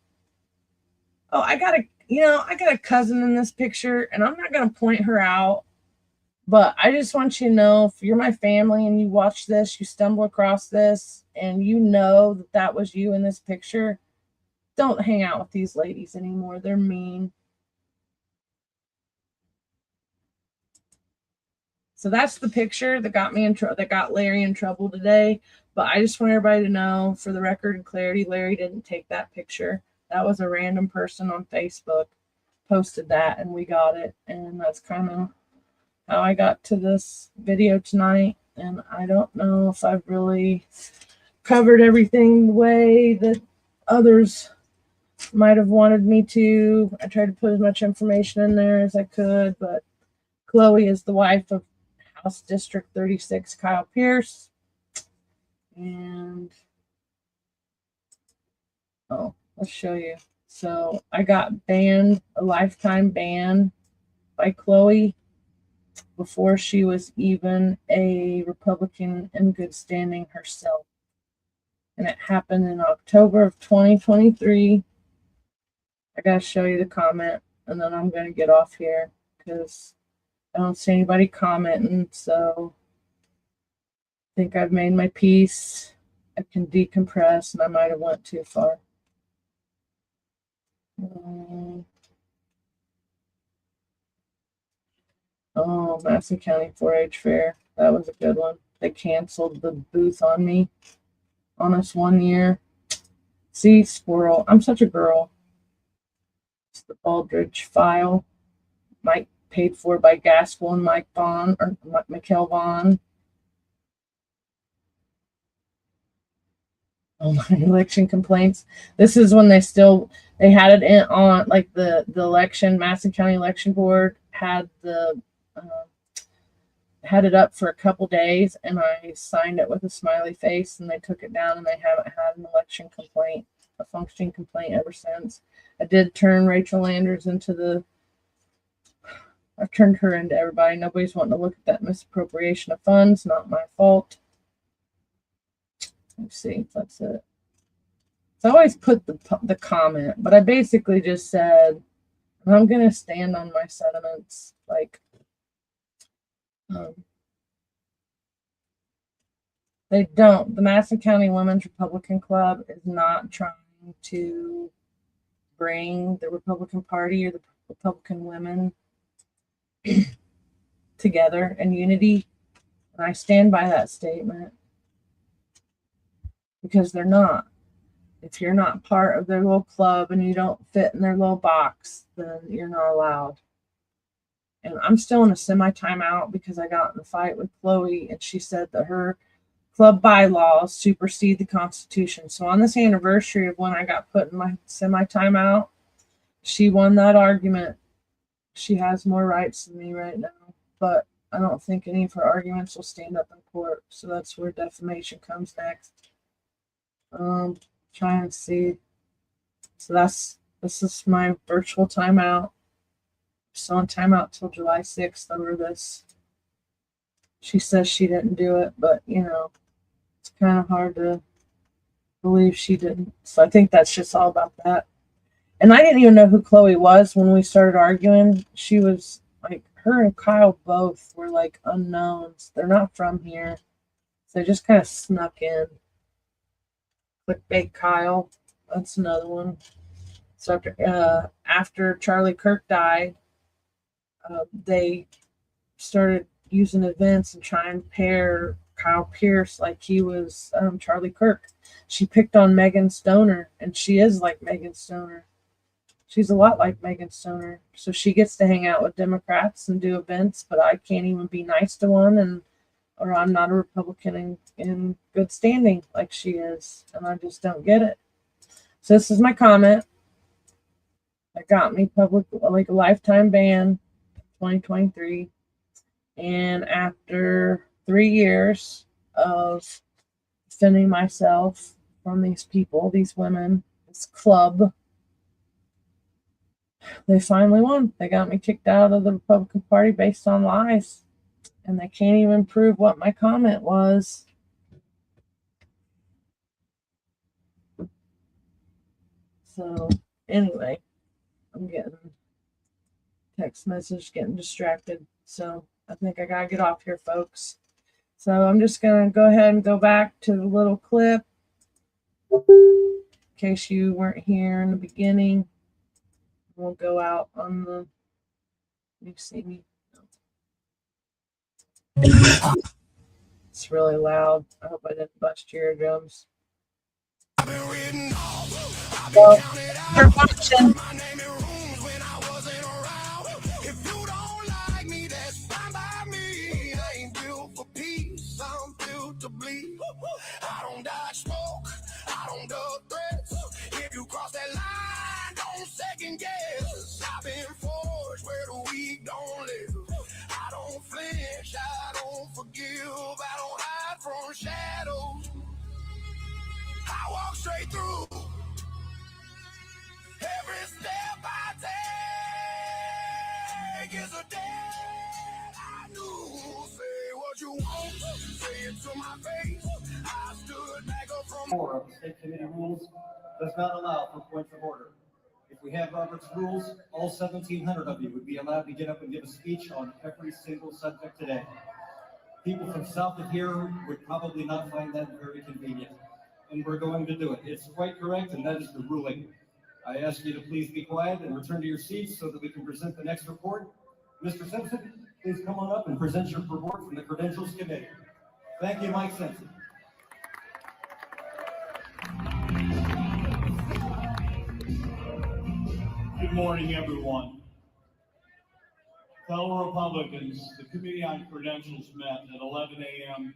I got a cousin in this picture, and I'm not going to point her out, but I just want you to know, if you're my family and you watch this, you stumble across this, and you know that was you in this picture, don't hang out with these ladies anymore. They're mean. So that's the picture that got me that got Larry in trouble today. But I just want everybody to know, for the record and clarity, Larry didn't take that picture. That was a random person on Facebook posted that, and we got it. And that's kind of how I got to this video tonight. And I don't know if I've really covered everything the way that others might have wanted me to. I tried to put as much information in there as I could, but Chloe is the wife of House District 36 Kyle Pierce. And let's show you. So I got banned, a lifetime ban by Chloe before she was even a Republican in good standing herself. And it happened in October of 2023. I got to show you the comment, and then I'm going to get off here because I don't see anybody commenting. So I think I've made my peace. I can decompress, and I might have went too far. Madison County 4-H Fair. That was a good one. They canceled the booth on me on us 1 year. See, squirrel. I'm such a girl. It's the Baldridge file. Mike paid for by Gaskell and Mike Vaughn, or Mikkel Vaughn. My election complaints. This is when they had it in on, like the election, Madison County Election Board had had it up for a couple days, and I signed it with a smiley face, and they took it down, and they haven't had an election complaint, a functioning complaint ever since. I did turn Rachel Landers I've turned her into everybody. Nobody's wanting to look at that misappropriation of funds. Not my fault. Let's see if that's it. So I always put the comment, but I basically just said, I'm going to stand on my sentiments. Like, the Madison County Women's Republican Club is not trying to bring the Republican Party or the Republican women together in unity. And I stand by that statement because they're not. If you're not part of their little club and you don't fit in their little box, then you're not allowed. And I'm still in a semi timeout because I got in a fight with Chloe and she said that her club bylaws supersede the Constitution. So on this anniversary of when I got put in my semi timeout, she won that argument. She has more rights than me right now, but I don't think any of her arguments will stand up in court. So that's where defamation comes next. Trying to see. So this is my virtual timeout. Still on timeout till July 6th over this. She says she didn't do it, but it's kind of hard to believe she didn't. So I think that's just all about that. And I didn't even know who Chloe was when we started arguing. She was like, her and Kyle both were like unknowns. They're not from here. So they just kind of snuck in. Clickbait Kyle. That's another one. So after Charlie Kirk died, they started using events and trying to pair Kyle Pierce like he was Charlie Kirk. She picked on Megan Stoner, and she is like Megan Stoner. She's a lot like Megan Stoner. So she gets to hang out with Democrats and do events, but I can't even be nice to one, or I'm not a Republican in good standing like she is, and I just don't get it. So this is my comment. That got me public, like a lifetime ban, 2023. And after 3 years of defending myself from these people, these women, this club, they finally won. They got me kicked out of the Republican Party based on lies. And they can't even prove what my comment was. So anyway, I'm getting text message, getting distracted. So I think I gotta get off here, folks. So I'm just gonna go ahead and go back to the little clip in case you weren't here in the beginning. We'll go out on the, you see me? It's really loud. I hope I didn't bust your eardrums. Well, you're watching. I don't dodge smoke, I don't duck threats. If you cross that line, don't second guess. I've been forged where the weak don't live. I don't flinch, I don't forgive, I don't hide from shadows. I walk straight through every step I take is a debt I knew. Say what you want, say it to my face. I stood back up from 4 of the state committee rules does not allow for points of order. If we had Robert's rules, all 1,700 of you would be allowed to get up and give a speech on every single subject today. People from south of here would probably not find that very convenient, and we're going to do it. It's quite correct, and that is the ruling. I ask you to please be quiet and return to your seats so that we can present the next report. Mr. Simpson, please come on up and present your report from the Credentials Committee. Thank you, Mike Simpson. Good morning, everyone. Fellow Republicans, the Committee on Credentials met at 11 a.m.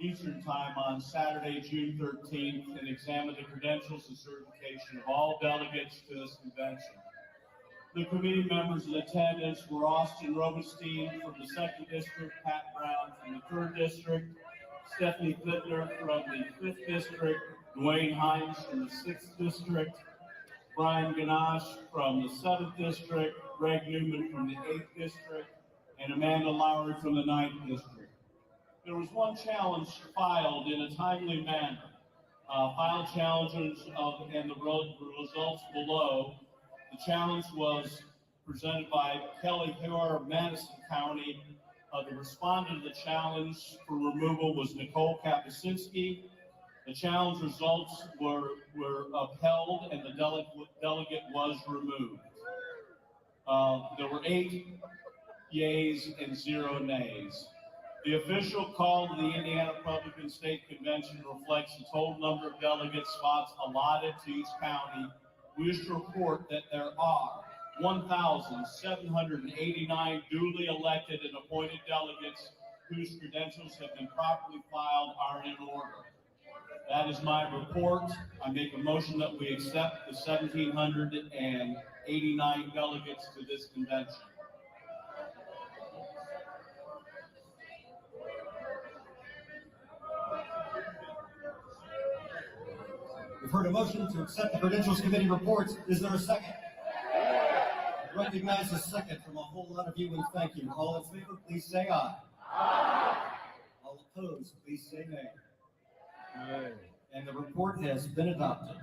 Eastern Time on Saturday, June 13th, and examined the credentials and certification of all delegates to this convention. The committee members in attendance were Austin Robenstein from the 2nd District, Pat Brown from the 3rd District, Stephanie Fittler from the 5th District, Dwayne Hines from the 6th District, Brian Ganache from the 7th District, Greg Newman from the 8th District, and Amanda Lowry from the 9th District. There was one challenge filed in a timely manner. Filed challenges and the results below. The challenge was presented by Kelly Hare of Madison County. The respondent to the challenge for removal was Nicole Kapusinski. The challenge results were upheld and the delegate was removed. There were 8 yeas and 0 nays. The official call of the Indiana Public American State Convention reflects the total number of delegate spots allotted to each county, we wish to report that there are 1,789 duly elected and appointed delegates whose credentials have been properly filed are in order. That is my report. I make a motion that we accept the 1,789 delegates to this convention. We've heard a motion to accept the Credentials Committee reports. Is there a second? I recognize a second from a whole lot of you, and thank you. All in favor, please say aye. Aye. All opposed, please say nay. Aye. And the report has been adopted.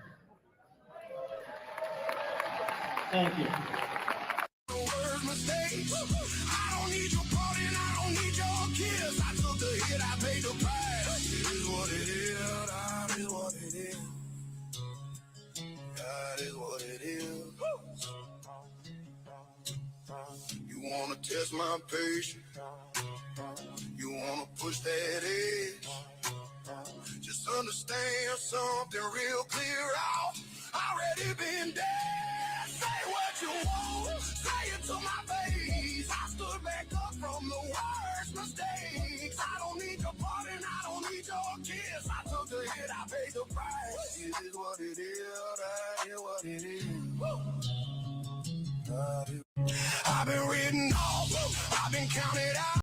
Thank you. Mistakes. I don't need your party and I don't need your kiss. I took the hit, I paid the price. It is what it is. That is what it is. That is what it is. You wanna test my patience? You wanna push that edge? Just understand something real clear out. Already been there. Say what you want. Say it to my face. I stood back up from the worst mistakes. I don't need your party and I don't need your kiss. I took the hit, I paid the price. It is what it is. That is what it is. I've been written off. I've been counted out.